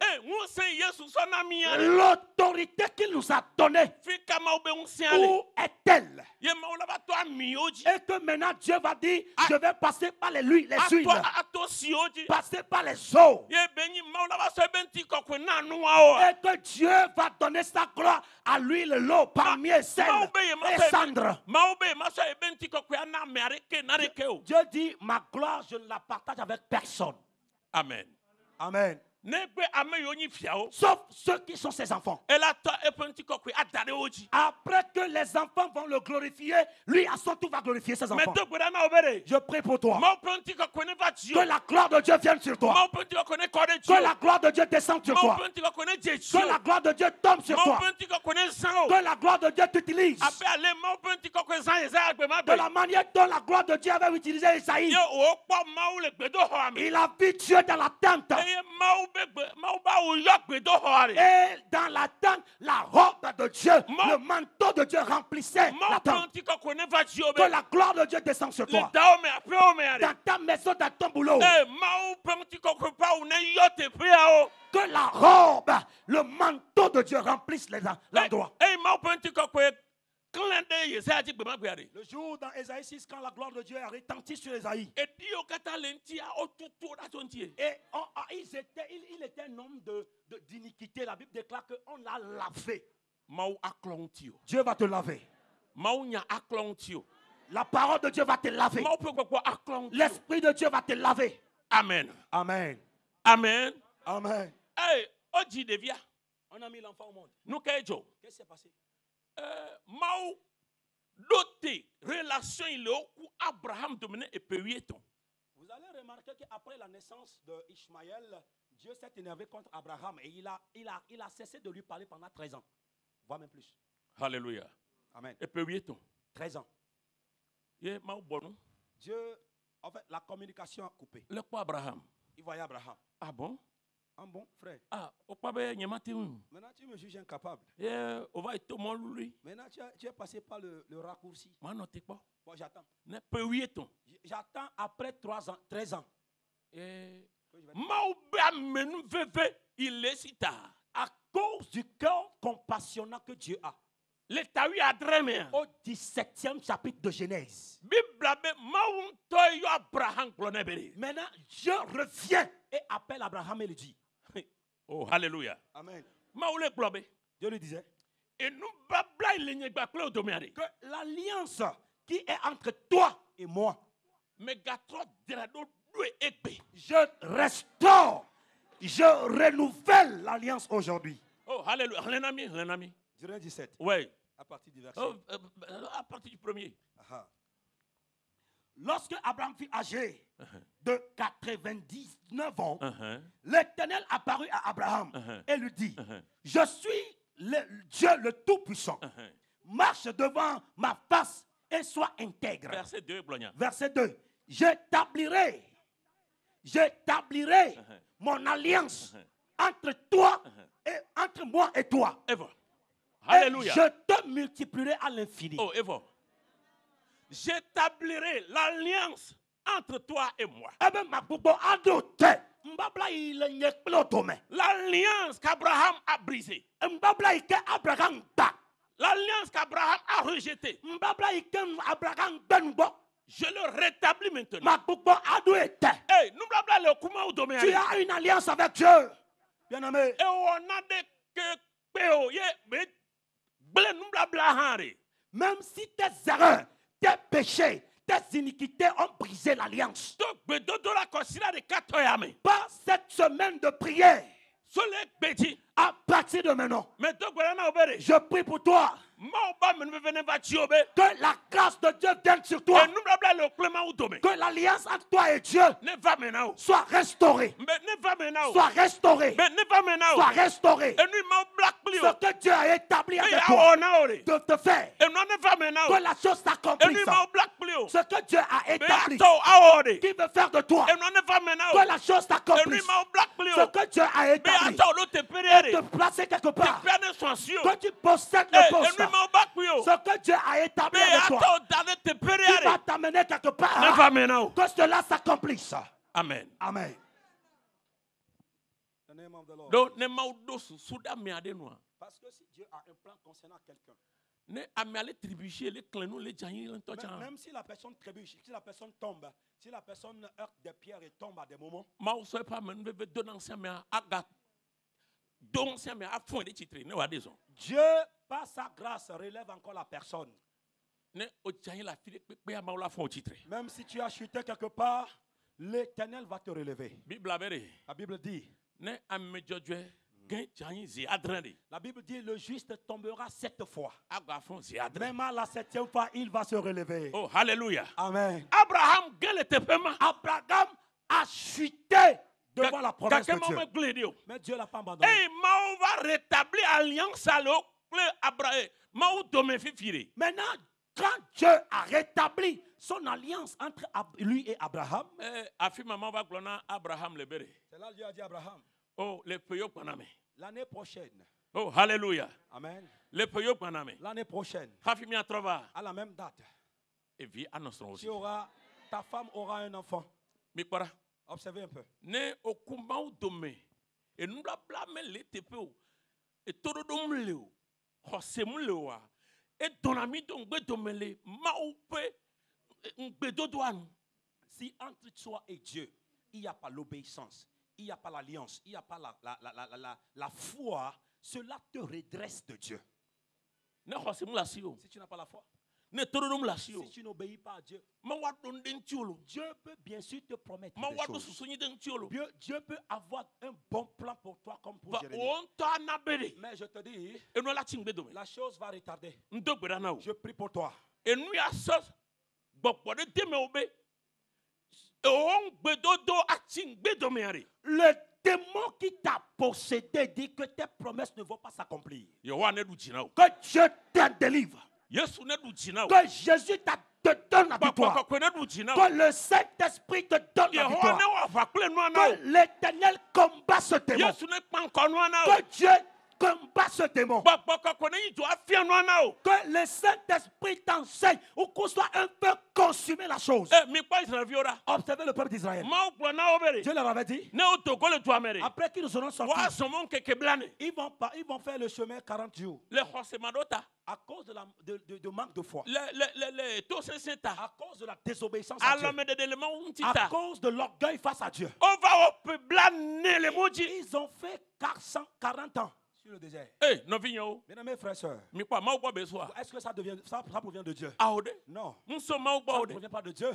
L'autorité qu'il nous a donnée. Où est-elle? Et que maintenant Dieu va dire, je vais passer par les huiles. Passer par les eaux. Et que Dieu va donner sa gloire à l'huile, l'eau, palmier, sel et cendre. Dieu dit, ma gloire, je ne la partage avec personne. Amen. Amen. Sauf ceux qui sont ses enfants. Après que les enfants vont le glorifier, lui à son tour va glorifier ses enfants. Je prie pour toi. Que la gloire de Dieu vienne sur toi. Que la gloire de Dieu descende sur toi. Que la gloire de Dieu tombe sur toi. Que la gloire de Dieu t'utilise. De la manière dont la gloire de Dieu avait utilisé Isaïe. Il a vu Dieu dans la tente. Et dans la tente, la robe de Dieu, le manteau de Dieu remplissait la tente. Que la gloire de Dieu descende sur toi. Dans ta maison, dans ton boulot. Que la robe, le manteau de Dieu remplisse l'endroit. Le jour dans Ésaïe 6, quand la gloire de Dieu a retenti sur Ésaïe. Et il était un homme d'iniquité. La Bible déclare qu'on l'a lavé. Dieu va te laver. La parole de Dieu va te laver. L'Esprit de Dieu va te laver. Amen. Amen. Amen. Amen. Hey, On a mis l'enfant au monde. Qu'est-ce qui s'est passé? Mao doté relation il est Abraham dominé et Péuéton. Vous allez remarquer qu'après la naissance d'Ishmaël, Dieu s'est énervé contre Abraham et il a cessé de lui parler pendant 13 ans, voire même plus. Alléluia. Amen. Et Péuéton. 13 ans. Dieu, en fait, la communication a coupé. Le quoi Abraham? Il voyait Abraham. Ah bon? Un bon frère. Ah, maintenant tu me juges incapable. Maintenant tu es passé par le raccourci. Bon, j'attends. J'attends après 13 ans. Il est si tard. À cause du cœur compassionné que Dieu a. Au 17e chapitre de Genèse. Maintenant, Dieu revient et appelle Abraham et lui dit. Oh, alléluia. Amen. Dieu lui disait que l'alliance qui est entre toi et moi, je restaure, je renouvelle l'alliance aujourd'hui. Oh, alléluia. Un ami. Durant 17. Oui. À partir du verset. À partir du premier. Lorsque Abraham fut âgé de 99 ans, l'Éternel apparut à Abraham et lui dit, je suis le Dieu le Tout-Puissant. Marche devant ma face et sois intègre. Verset 2. Verset 2. J'établirai mon alliance entre toi et entre moi et toi. Alléluia. Je te multiplierai à l'infini. Oh, Evo. J'établirai l'alliance entre toi et moi. L'alliance qu'Abraham a brisée. L'alliance qu'Abraham a rejetée. Je le rétablis maintenant. Hey, tu as une alliance avec Dieu. Bien-aimé. Et on a des même si tes erreurs, tes péchés, tes iniquités ont brisé l'alliance. Par cette semaine de prière, à partir de maintenant, je prie pour toi. Que la grâce de Dieu vienne sur toi. Que Que l'alliance entre toi et Dieu soit restaurée. Soit restaurée. Soit restaurée. Ce que Dieu a établi avec toi de te faire. Que la chose s'accomplisse. Ce que Dieu a établi qui veut faire de toi. Que la chose s'accomplisse. Ce que Dieu a établi et te placer quelque part. Que tu possèdes le poste. Ce que Dieu a établi avec toi. Qui va t'amener quelque part. Que cela s'accomplisse. Amen. Amen. Donc, ne maudo souda me ade noa. Parce que si Dieu a un plan concernant quelqu'un, Ne amale tribucher les clés les janyi même si la personne trébuche, si la personne tombe, si la personne heurte des pierres et tombe à des moments, Mau soit pas men veut donner ancien mais aga donc ancien mais à fond de titre ne wa disons. Dieu par sa grâce relève encore la personne. Ne o janyi la fille pe ya ma la fond titre. Même si tu as chuté quelque part, l'Éternel va te relever. Bible avere. La Bible dit, Ne amme jojwe gen janyi zi adrende. la Bible dit, le juste tombera 7 fois. Aga fond zi adrende. Même à la 7e fois, il va se relever. Oh hallelujah. Amen. Abraham gele te pema. Abraham a chuté devant la promesse de Dieu. Mais Dieu ne l'a pas abandonné. Hey, Mau va rétablir alliance à Abraham. Mau dome fifire. Maintenant, quand Dieu a rétabli son alliance entre lui et Abraham, Afi maman va glona Abraham le bere. c'est là Dieu a dit à Abraham, Oh, le peyo paname. l'année prochaine, Oh, hallelujah. amen, Le peyo paname. l'année prochaine, Hafi mi atrova. à la même date, Et vie à notre aussi. ta femme aura un enfant. Mi kwara. Observez un peu. Ne okuma ou dome. Et nous la blâme le tepeo. Et todo dom leo. Hosem lewa. Et ton ami don gbe domele. Ma ou pe. Ngbe dodouan. Si entre toi et Dieu, il n'y a pas l'obéissance, il n'y a pas l'alliance, il n'y a pas la foi, cela te redresse de Dieu. Ne hosem la sio. Si tu n'as pas la foi, Ne todo dom la sio. si tu n'obéis pas à Dieu, Ma wa don den tiolo. Dieu peut bien sûr te promettre Ma des wa do choses. susuni den tiolo. Dieu peut avoir un bon plan pour toi comme pour Va Jérémie. on ta na bere. Mais je te dis, Et nous la tingbe dome. la chose va retarder. Ndo gbera na o. Je prie pour toi. Et nous ya sos. Bokpo de teme obe. Et on gbe dodo a tingbe dome are. Le démon qui t'a possédé dit que tes promesses ne vont pas s'accomplir. Yo wa ne du jina o. Que Dieu te délivre. Yesu ne du jina o. Que Jésus te donne la victoire. Bakwa ne du jina o. Que le Saint-Esprit te donne la Yo wa victoire. ne wa fa kle no na o. Que l'Éternel combat ce démon. Yesu ne pan ko no na o. Que Dieu combat ce démon. Bakwa ne yi jo afia no na o. Que le Saint-Esprit t'enseigne ou qu'on soit un peu consumé la chose. Mi pa Israël viora. Observez le peuple d'Israël. Ma o gbo na o bere. Dieu leur avait dit, Ne o to ko le to amere. après qu'ils seront Wa sortis, somon keke blane. ils vont faire le chemin 40 jours. Le hosemadota. À cause de manque de foi. Le to senta. À cause de la désobéissance à Dieu. Alors me de l'élément À untita. cause de l'orgueil face à Dieu. On va au peu blane le moji. Ils ont fait 440 ans sur le désert. Eh, no vigno. Bien aimés frères et sœurs, Mi kwa ma kwa besoin. est-ce que ça provient de Dieu? Aode. Non, Nso ma ça kwa ne ode. provient pas de Dieu.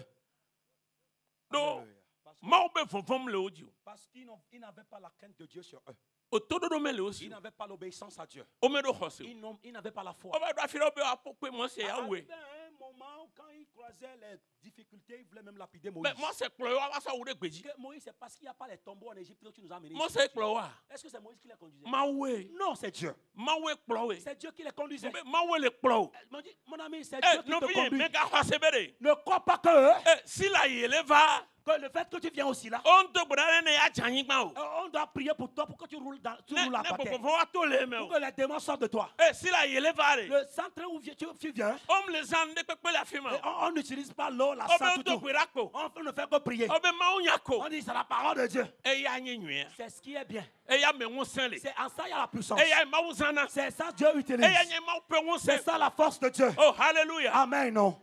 No. Alléluia. Ma be fofom le oji. Parce qu'ils n'avaient pas la crainte de Dieu sur eux. O todo do mele Ils osi. n'avaient pas l'obéissance à Dieu. O me do hose. Ils n'avaient pas la foi. O ba do afira be apokwe mo se ya we. Arrivé à un moment, quand ils croisaient les difficultés, ils voulaient même lapider Mais Moïse. moi c'est klo wa sa wo de gbeji. Que Moïse, c'est parce qu'il n'y a pas les tombeaux en Égypte que tu nous as amenés. Moi ici. c'est klo wa. Est-ce que c'est Moïse qui les conduisait? Ma we. Non, c'est Dieu. Ma we klo we. C'est Dieu qui les conduisait. Ma we le klo. Elle m'a dit, mon ami, c'est Eh, Dieu qui no te vie conduit. me ga hose bere. Ne crois pas que, Eh, si la yele va. que le fait que tu viens aussi là, On to gbara ne ya janyi gba o. on doit prier pour toi pour que tu roules à Ne terre. poko wa to le me Pour o. que les démons sortent de toi. Eh, si la yele va re. Le centre où tu viens, On me les ande pepe la fima. on n'utilise pas l'eau, la O sang, be tout. to kwirako. On ne fait que prier. O be ma unyako. On dit c'est la parole de Dieu. E ya nye nwea. C'est ce qui est bien. E ya me wonsen le. C'est en ça il y a la puissance. E ya ma wonsana. C'est ça Dieu E utilise. ya nye ma pe wonsen. C'est ça la force de Dieu. Oh, hallelujah. Amen, non.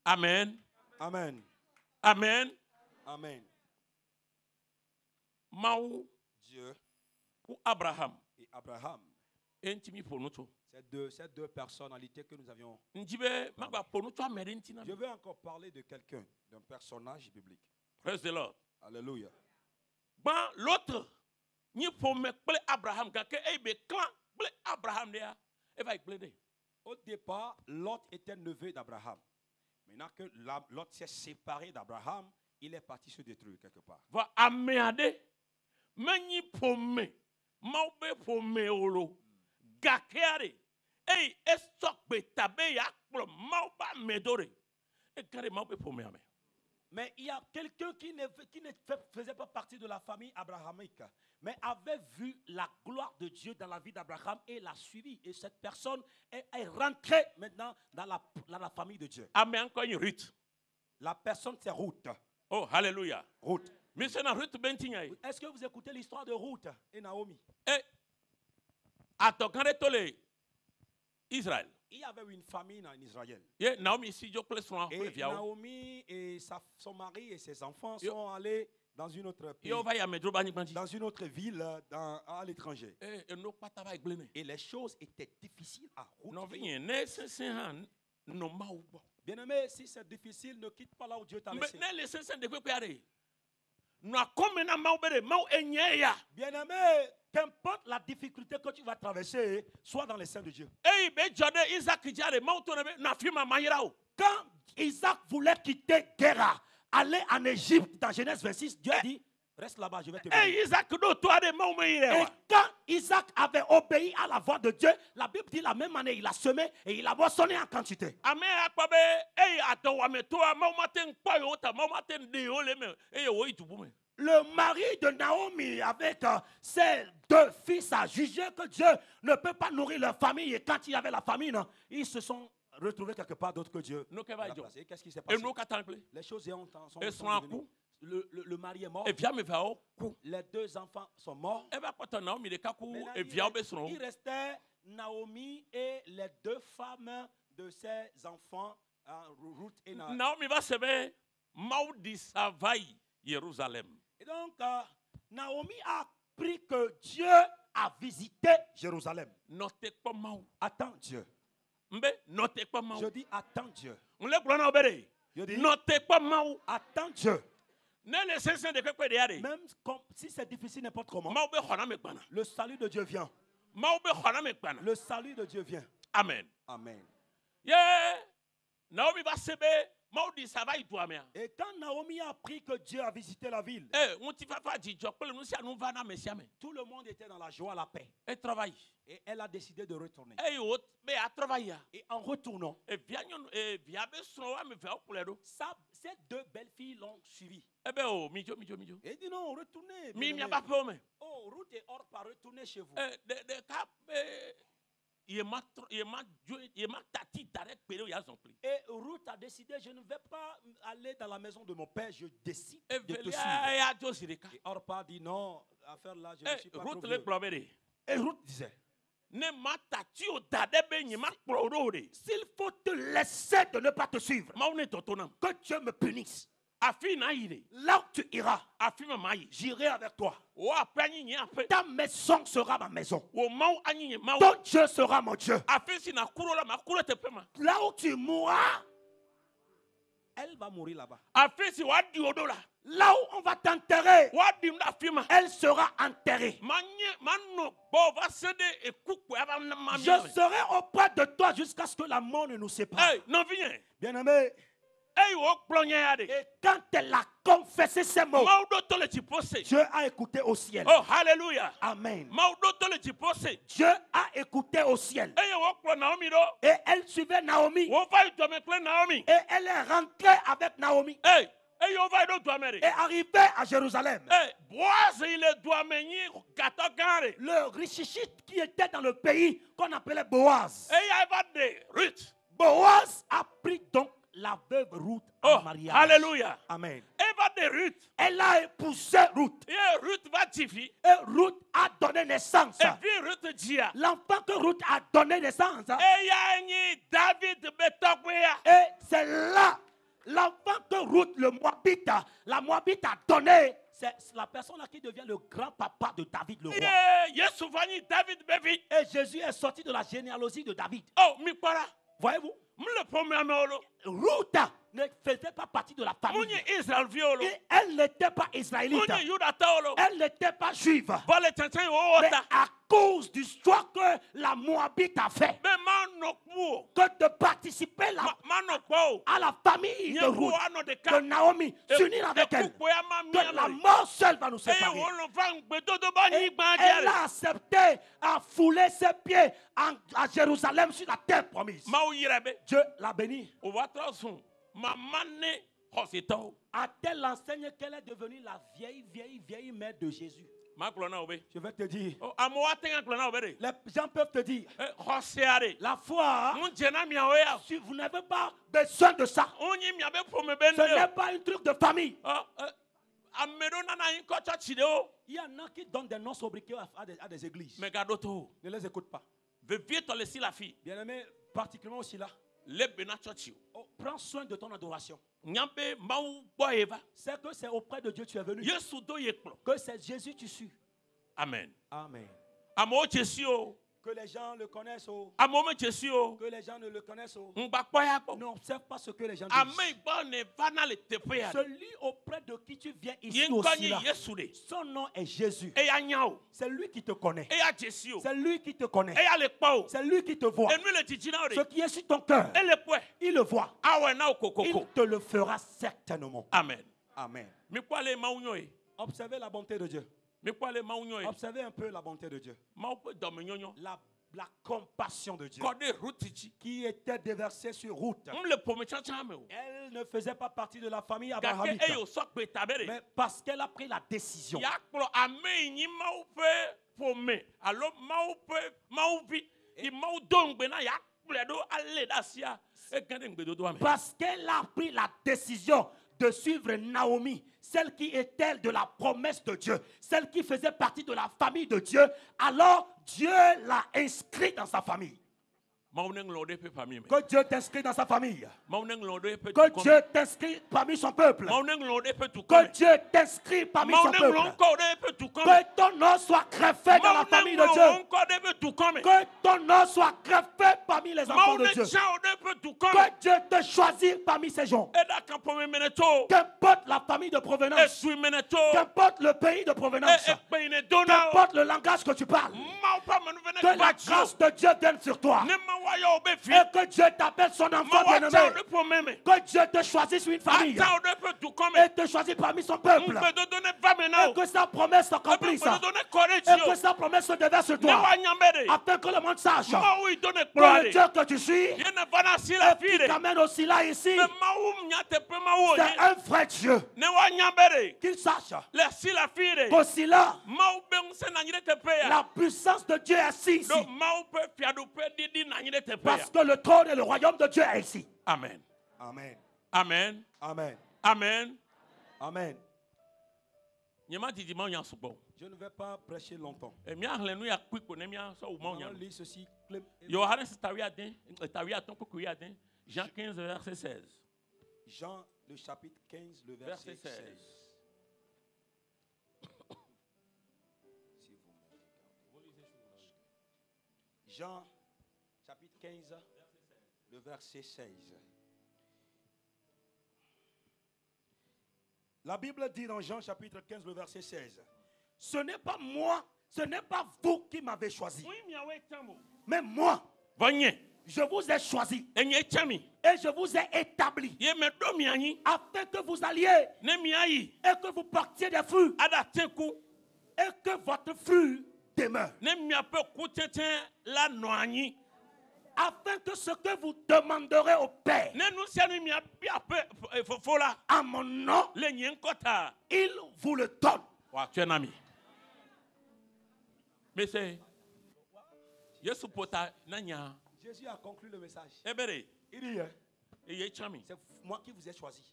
Amen. Amen. Amen. Amen. Mau Dieu ou Abraham. et Abraham, Entimi ponuto. ces deux personnalités que nous avions. Njibe magba ponuto amerintina. Je veux encore parler de quelqu'un, d'un personnage biblique. Praise the Lord. Alléluia. Ben, l'autre, Ni pomme ple Abraham gake e be clan ple Abraham dia. E va plaider. Au départ, Lot était neveu d'Abraham. Maintenant que Lot s'est séparé d'Abraham, il est parti se détruire quelque part. Va ameade. Mani pomme. Maube pomme olo. Gakeare. Ei estok be tabe ya klo mauba medore. E kare maube pomme ame. Mais il y a quelqu'un qui ne faisait pas partie de la famille abrahamique, mais avait vu la gloire de Dieu dans la vie d'Abraham et l'a suivi. Et cette personne est rentrée maintenant dans la famille de Dieu. Amen encore une Ruth. La personne, c'est Ruth. Oh, hallelujah. Ruth. Mais c'est Ruth Bentignaï. Est-ce que vous écoutez l'histoire de Ruth et Naomi? Et attends, quand est Israël. Il y avait une famine en Israël. Et Naomi et son mari et ses enfants sont allés dans une autre pays, dans une autre ville à l'étranger. Et les choses étaient difficiles à route. Bien-aimé, si c'est difficile, ne quitte pas là où Dieu t'a laissé. Bien-aimé, qu'importe la difficulté que tu vas traverser, sois dans les seins de Dieu. Quand Isaac voulait quitter Guéra, aller en Égypte, dans Genèse 26, Dieu a dit, reste là-bas, je vais te bénir. Et quand Isaac avait obéi à la voix de Dieu, la Bible dit la même année, il a semé et il a moissonné en quantité. Le mari de Naomi avec ses deux fils a jugé que Dieu ne peut pas nourrir leur famille. Et quand il y avait la famine, ils se sont retrouvés quelque part d'autre que Dieu. Et qu'est-ce qui s'est passé? Les choses sont devenues. Le mari est mort. Les deux enfants sont morts. Maintenant, il restait Naomi et les deux femmes de ses enfants, Ruth et Naomi va se mettre Maudit Savaï, Jérusalem. Et donc, Naomi a appris que Dieu a visité Jérusalem. Attends Dieu. Je dis attends Dieu. Je dis attends Dieu. Même si c'est difficile n'importe comment, le salut de Dieu vient. Le salut de Dieu vient. Amen. Amen. Naomi va se mettre. Et quand Naomi a appris que Dieu a visité la ville, tout le monde était dans la joie, la paix. Et elle a décidé de retourner. Et en retournant, ces deux belles filles l'ont suivi. Et dit non, retournez. Oh, Ruth et Orpa, retournez chez vous. Et Ruth a décidé, je ne vais pas aller dans la maison de mon père, je décide de te suivre. Et Orpa dit non, affaire là, je ne suis pas trop vieux. Et Ruth disait, s'il faut te laisser de ne pas te suivre, que Dieu me punisse. Là où tu iras, j'irai avec toi. Ta maison sera ma maison. Ton Dieu sera mon Dieu. Là où tu mourras, elle va mourir là-bas. Là où on va t'enterrer, elle sera enterrée. Je serai auprès de toi jusqu'à ce que la mort ne nous sépare. Bien-aimé, et quand elle a confessé ces mots, Dieu a écouté au ciel. Oh, hallelujah. Amen. Dieu a écouté au ciel. Et elle suivait Naomi. Et elle est rentrée avec Naomi. Et arrivée à Jérusalem. Le richissite qui était dans le pays qu'on appelait Boaz. Boaz a pris donc la veuve Ruth en mariage. Alléluia. Amen. Elle a épousé Ruth. Et Ruth a donné naissance. L'enfant que Ruth a donné naissance. Et c'est là l'enfant que Ruth, la Moabite a donné. C'est la personne là qui devient le grand-papa de David le roi. Et Jésus est sorti de la généalogie de David. Oh, voyez-vous? Ruth ne faisait pas partie de la famille. Munyi Israel violo. Et elle n'était pas israélite. Munyi Yuda taolo. Elle n'était pas juive. Vole tenten Mais ota. à cause du choix que la Moabite a fait, Be manokwo. que de participer Manokwo. à la famille de Ruth, ano de de ka. Naomi, s'unir avec elle, que la mort seule va nous séparer. Elle a accepté à fouler ses pieds à Jérusalem sur la terre promise. Dieu l'a bénie. A-t-elle enseigne qu'elle est devenue la vieille mère de Jésus? Je vais te dire. Les gens peuvent te dire. La foi, si vous n'avez pas besoin de ça. Ce n'est pas un truc de famille. Il y en a qui donnent des noms sobriquets à des églises. Ne les écoute pas. Bien-aimé, particulièrement aussi là. Oh, prends soin de ton adoration. C'est que c'est auprès de Dieu que tu es venu. Que c'est Jésus que tu suis. Amen. Amen. Que les gens le connaissent. Que les gens ne le connaissent. N'observe pas ce que les gens disent. Celui auprès de qui tu viens ici aussi là, son nom est Jésus. C'est lui qui te connaît. C'est lui qui te connaît. C'est lui qui te voit. Ce qui est sur ton cœur, il le voit. Il te le fera certainement. Amen. Amen. Observez la bonté de Dieu. Observez un peu la bonté de Dieu. La compassion de Dieu qui était déversée sur Ruth. Elle ne faisait pas partie de la famille abrahamite, mais parce qu'elle a pris la décision. Parce qu'elle a pris la décision de suivre Naomi, celle qui était de la promesse de Dieu, celle qui faisait partie de la famille de Dieu, alors Dieu l'a inscrit dans sa famille. Que Dieu t'inscrit dans sa famille. Que Dieu t'inscrit parmi son peuple. Que Dieu t'inscrit parmi son peuple. Que ton nom soit greffé dans la famille de Dieu. Que ton nom soit greffé parmi les enfants de Dieu. Que Dieu te choisisse parmi ces gens. Qu'importe la famille de provenance. Qu'importe le pays de provenance. Qu'importe le langage que tu parles. Que la grâce de Dieu vienne sur toi. Et que Dieu t'appelle son enfant bien-aimé. Que Dieu te choisisse une famille. Et te choisisse parmi son peuple. Et que sa promesse s'accomplisse. Et que sa promesse se déverse sur toi. Afin que le monde sache que le Dieu que tu suis et qui t'amène aussi là ici, c'est un vrai Dieu. Qu'il sache qu'aussi là, la puissance de Dieu est ici. Parce que le trône et le royaume de Dieu est ici. Amen. Amen. Amen. Amen. Amen. Amen. Je ne vais pas prêcher longtemps. On lit ceci. Jean 15, verset 16. Jean, le chapitre 15, le verset 16. Jean, chapitre 15, le verset 16. La Bible dit dans Jean, chapitre 15, le verset 16. Ce n'est pas moi, ce n'est pas vous qui m'avez choisi. Mais moi, je vous ai choisi. Et je vous ai établi. Afin que vous alliez. Et que vous portiez des fruits. Et que votre fruit demeure. Afin que ce que vous demanderez au Père à mon nom, il vous le donne. Mais c'est Jésus a conclu le message. Il dit, c'est moi qui vous ai choisi.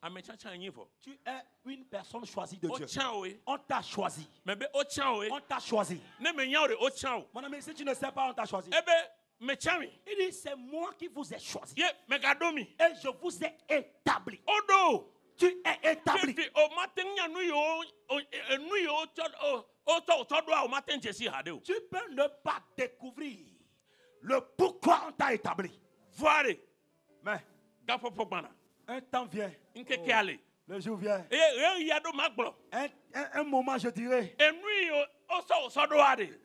Tu es une personne choisie de Dieu. On t'a choisi. On t'a choisi. Mon ami, si tu ne sais pas, on t'a choisi. Il dit, c'est moi qui vous ai choisi. Et je vous ai établi. Tu es établi. Tu peux ne pas découvrir le pourquoi on t'a établi. Mais Un temps vient. Nkeke ale. Le jour vient. Et il y a de maglo. Un moment, je dirais. Et nous,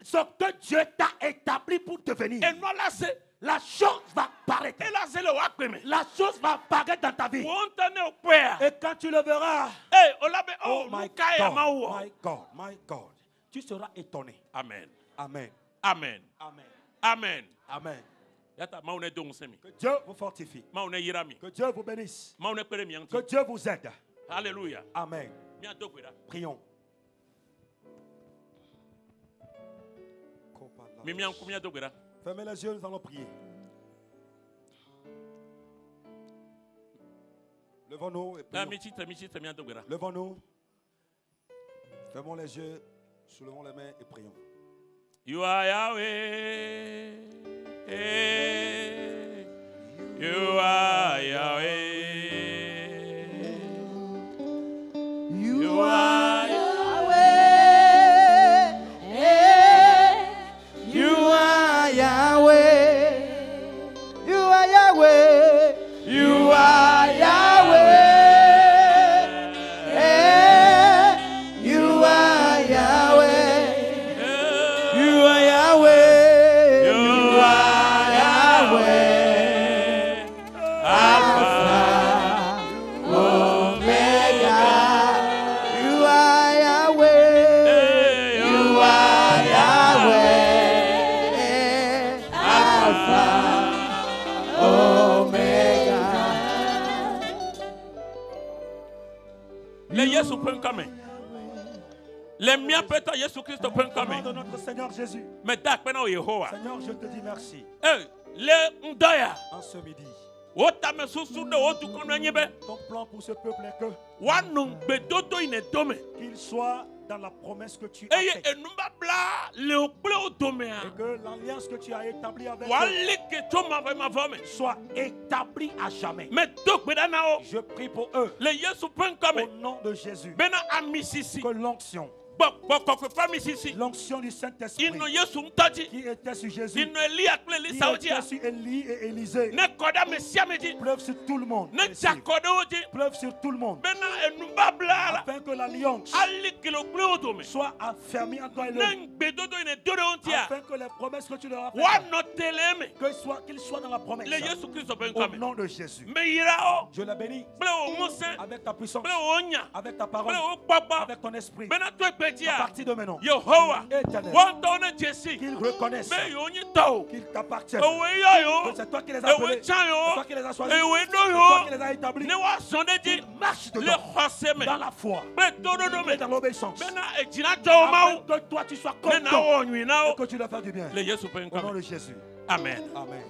Ce que Dieu t'a établi pour devenir. et nous là c'est La chose va paraître. et là c'est le wakpeme. La chose va paraître dans ta vie. On t'en au père. Et quand tu le verras, Eh, on l'a oh oh my kaya God, mawo. my God, my God, tu seras étonné. Amen. Amen. Amen. Amen. Amen. Amen. Yata maune donc semi. Que Dieu vous fortifie. Maune yirami. Que Dieu vous bénisse. Maune pere mianti. Que Dieu vous aide. Alléluia. Amen. Mianto kweda. Prions. Mi mianku mianto kweda. Fermez les yeux, nous allons prier. Levons-nous et Ah prions. michita mianto kweda. Levons-nous. Fermons les yeux, soulevons les mains et prions. You are Yahweh. Eh, you are Yahweh. You are You are Yahweh. You are Yahweh. You are Yahweh. You are Yahweh. You are Yahweh. You are Yahweh. Alpha, Omega. You are Yahweh. You are Yahweh. Alpha, Omega. Les Yesu peuvent quand les miens peut-être Yesu Christ peut Au quand nom de notre Seigneur Jésus. mais d'accord Yehowa. Seigneur, je te dis merci. Eh, les ndaya. En ce midi, Otame susu de otu kono nyebe. ton plan pour ce peuple est que Wanu bedodo inedome. qu'il soit dans la promesse que tu as Eye faite. enumba bla le okple odomea. Et que l'alliance que tu as établie avec eux Wali ke toma va ma vome. soit établie à jamais. Mais donc bedana o. Je prie pour eux. Les Yesu peuvent quand Au nom de Jésus. Bena amisisi. Que l'onction, Boko pas misisi. l'onction du Saint-Esprit Ino Yesu mtaji. qui était sur Jésus, Ino Eli akle li qui saudia. était sur Élie et Élisée, Ne koda mesia meji. pleuve sur tout le monde. Ne Merci. chakode oji. Pleuve sur tout le monde. Bena enumba bla la. Afin que l'alliance Ali kilo kple odome. soit affermie en toi et Ne l'autre. bedodo ine dore ontia. Afin que les promesses que tu leur as faites, Wano teleme. qu'ils soient dans la promesse. Les Yesu Christ peuvent Au quand nom de Jésus. Mais ira o. Je les bénis Ble o mose. avec ta puissance, Ble o nya. avec ta Ble parole, o papa. avec ton esprit. Bena to À ekpetia. partir de maintenant, Yehowa. Éternel, Wantone Jesse. qu'ils reconnaissent Mais yonyi tao. qu'ils t'appartiennent. Ewe ya yo. Que c'est toi qui les as Ewe appelés, chan c'est yo. toi qui les as choisis, Ewe c'est do toi qui yo. les as établis. Ne wa sonde di. Marche Le dedans, khoseme. dans la foi Ble todo do et me. dans l'obéissance. Bena ejina jaw Afin mau. que toi tu sois Ne content na wo nwi na et o. que tu leur fasses du bien. Le Yesu peuvent Au nom quand de Jésus. Amen. Amen.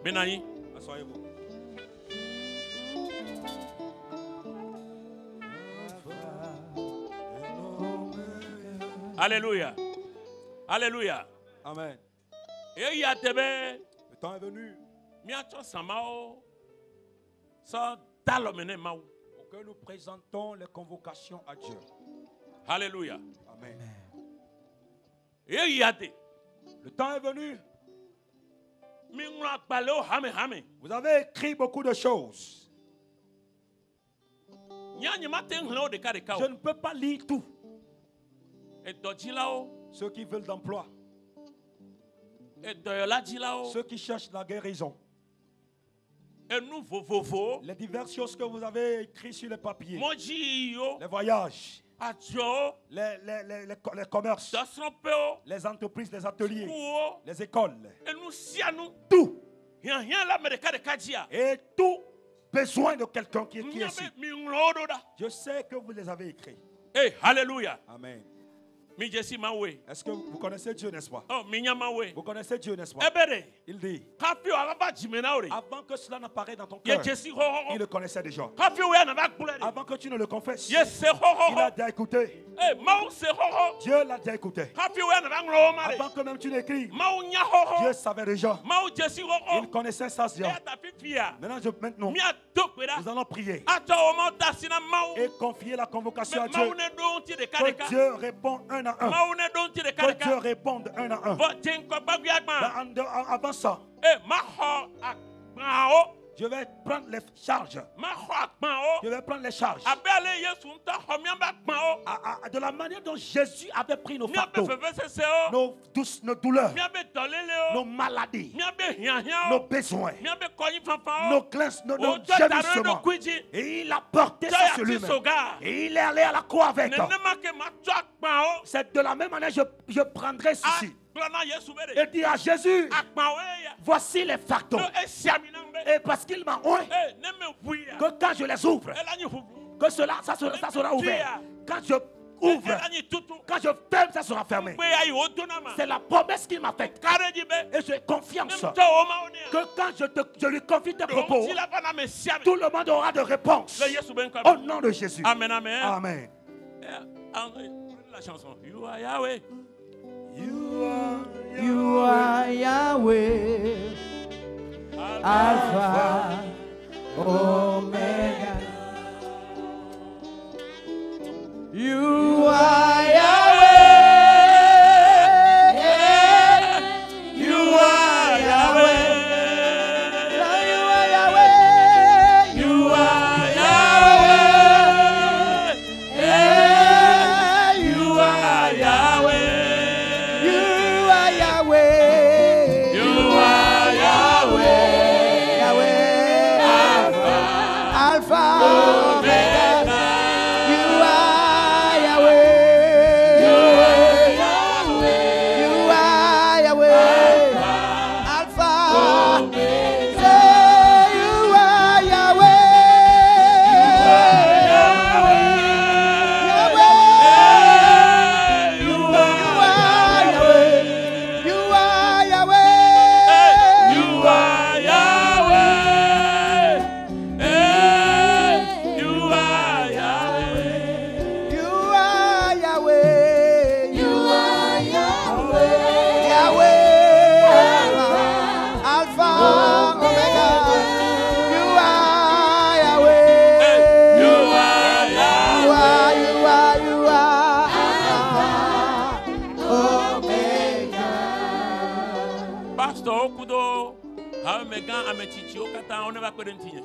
Bena yi. Asseyez-vous. Alléluia. Alléluia. Amen. Et ya tebe. Le temps est venu Miacho samao. Sa dalomene mau. pour que nous présentons les convocations à Dieu. Alléluia. Amen. Et ya te. Le temps est venu. Mi ngwa kpale o hame hame. Vous avez écrit beaucoup de choses. Nya nyama te nhle o de ka Je ne peux pas lire tout. E dojila o. Ceux qui veulent d'emploi, E doyola jila o. ceux qui cherchent la guérison, E nu vovovo. les diverses choses que vous avez écrites sur les papiers, Moji yo. les voyages, Ajo. les commerces, Dasrope o. les entreprises, les ateliers, Kuo. les écoles, E nu sianu. tout. Rien la me de ka jia. Et tout besoin de quelqu'un qui est ici. Nyabe mi nglo do da. Je sais que vous les avez écrits. Eh, alléluia. Amen. Mi jesi mawe. Est-ce que vous connaissez Dieu, n'est-ce pas? Oh, mi nya mawe. Vous connaissez Dieu, n'est-ce pas? Ebere. Il dit, Kafio araba jimena ore. avant que cela n'apparaisse dans ton Ye cœur, jesi ho il ho. le connaissait déjà. Kafio ya na ba kule. Avant que tu ne le confesses, Ye se ho il ho. a déjà écouté. Eh, mau se ho ho. Dieu l'a déjà écouté. Kafio ya na ba nglo mare. Avant que même tu l'écris, Mau nya ho Dieu ho. savait déjà. Mau jesi ho ho. Il connaissait ça déjà. E ta pipia. Maintenant, Mi atopera. nous allons prier Ato o mo tasina mau. et confier la convocation à Dieu. Mau ne donti de Que kareka. Dieu réponde un à un. Mau ne donti de Que Dieu kareka. réponde un à un. Bo tenko baguyagma. Avant ça, Eh, ma ho akmao. Je vais prendre les charges. Je vais prendre les charges. De la manière dont Jésus avait pris nos fardeaux, nos douleurs, nos maladies, nos besoins, nos gémissements. Et il a porté ça sur lui-même. Et il est allé à la croix avec. C'est de la même manière que je prendrai ceci. Et dit à Jésus, voici les fardeaux. Et parce qu'il m'a oint, que quand je les ouvre, que ça sera ouvert. Quand je ouvre, quand je ferme, ça sera fermé. C'est la promesse qu'il m'a faite. Et j'ai confiance que quand je lui confie tes propos, tout le monde aura de réponse. Au nom de Jésus. Amen, amen. Amen. La chanson. You are Yahweh. You are Yahweh, Alpha, Omega. You are Yahweh. You are Yahweh. You are Yahweh. You are Yahweh. You are Yahweh.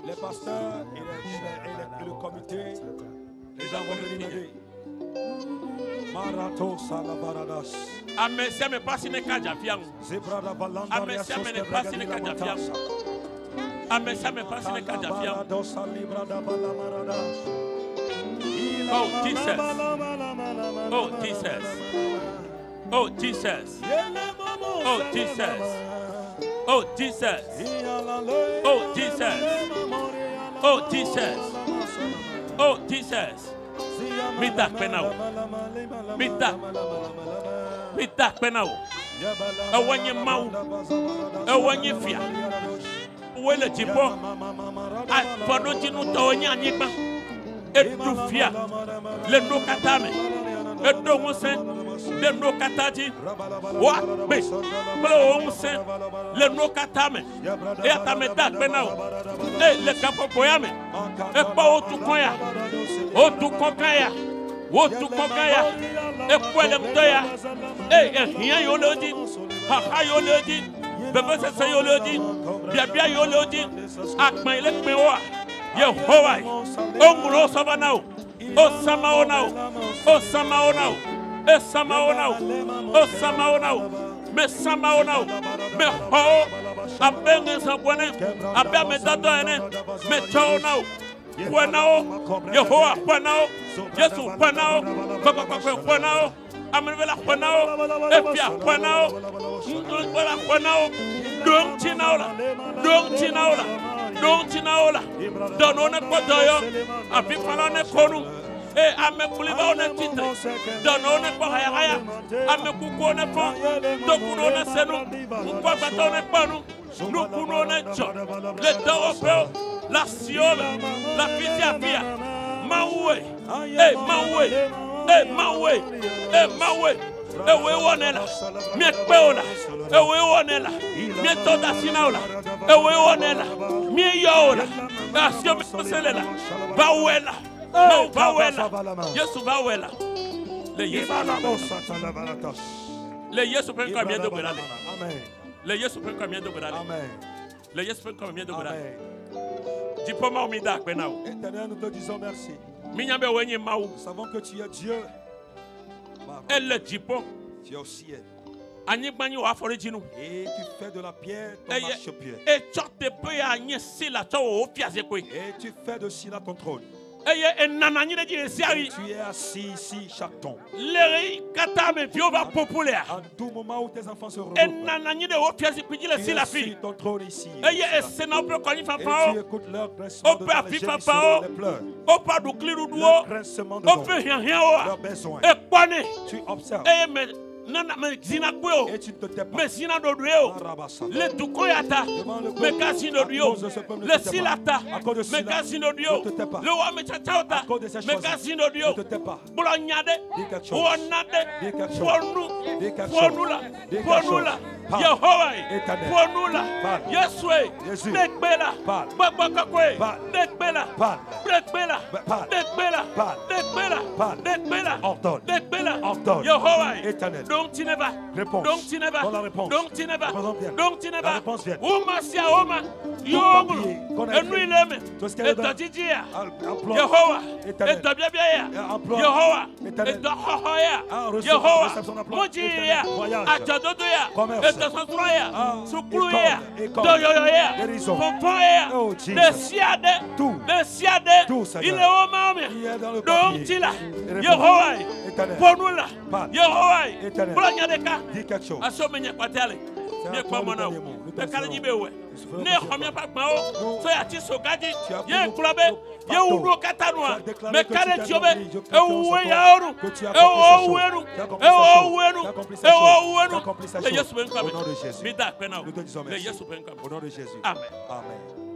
Les pasteurs et le comité, les gens vont venir m'aider. Marato Salavaradas. Amesia me passe ne kaja fiang. Zebrada Valanda. Amesia me passe ne kaja fiang. Amesia me passe ne kaja fiang. Oh Jesus. Oh Jesus. Oh Jesus. Oh Jesus. Oh Jesus. Oh Jesus. Oh Jesus. Oh Jesus. Mita penao. Mita penao. Awanye mau. Awanye fia. Wele jibo. Apodo jinu tonya nyiba. Edu fia. Le no katame. Edo ngose. Le no kataji. Wa be. Blo ngose. Le no katame. E atame dak penao. Le kapo poyame. E pa otu koya. Otu kokaya. Otu kokaya. E kwele mtoya. Hiya yolodi. Ha yolodi. Bebe se yolodi. Bia yolodi. Akma ile kmewa. Yehovah. Ongulo sabanao. O samaonao. O samaonao. E samaonao. O samaonao. Me samaonao. Me ho. Abenge sabwane. Abia me dadoene. Me chaonao. Wanao. Yehovah wanao. Yesu wanao. Baba wanao. Amrevela wanao. Epia wanao. Wala wanao. Dong chinaola. Dong chinaola. Dong chinaola. Donone kodoyo. Apifalone konu. Ame kuliba one titre. Donone kwa haya. Ame kukuone fon. Dokuno senu. Kwa batone panu. Nukuno jo. Le dawopeo. La siole. La fisia. Mawe. Mawe. Mawe. Mawe. Ewe wonela. Mie peola. Ewe wonela. Mie toda sinaola. Ewe wonela. Mie yola. Asio meselela. Bawela. No, bawela. Yesu bawela. Le Yesu prend combien de brades? Le Yesu prend combien de brades? Le Yesu prend combien de brades? Éternel, nous te disons merci. Nous savons que tu es Dieu. Tu es au ciel. Et tu fais de la pierre ton marchepied. Et tu fais de Sila ton trône. Tu es assis ici, chaque tombe. En tout moment où tes enfants se regroupent, tu es assis ton trône ici. Et tu écoutes leur grincement de dents, les gémissements, les pleurs, leur grincement de dents, leurs besoins. Tu observes. Et tu ne te tais pas. Le Tukoyata, le Casino Dio, le Silata, le Casino Dio, le Wamechachauta, le Casino Dio, Boulognade, Ouanade, Fournula, Yehovah, Fournula, Yeswe, Nekbela, Babakakwe, Nekbela, Nekbela, Nekbela, Nekbela, Nekbela, Nekbela, Yehovah, éternel. Donc tu ne vas. Réponse. Donc tu ne vas. Dans la réponse. Donc tu ne vas. Donc tu ne vas. La réponse vient. Oma sia oma. Yomu. Enui tout ce qu'elle donne. Yehovah. Et ta bien bien. Yehovah. Et ta hoya. Yehovah. Mojiya. Achadodoya. Et ta santroya. Sukluya. Doyoya. Pompoya. Le siade. Le siade. Il est au mame. Donc tu là. Yehovah. Pour nous là. Yehovah. Dis quelque chose. Amen.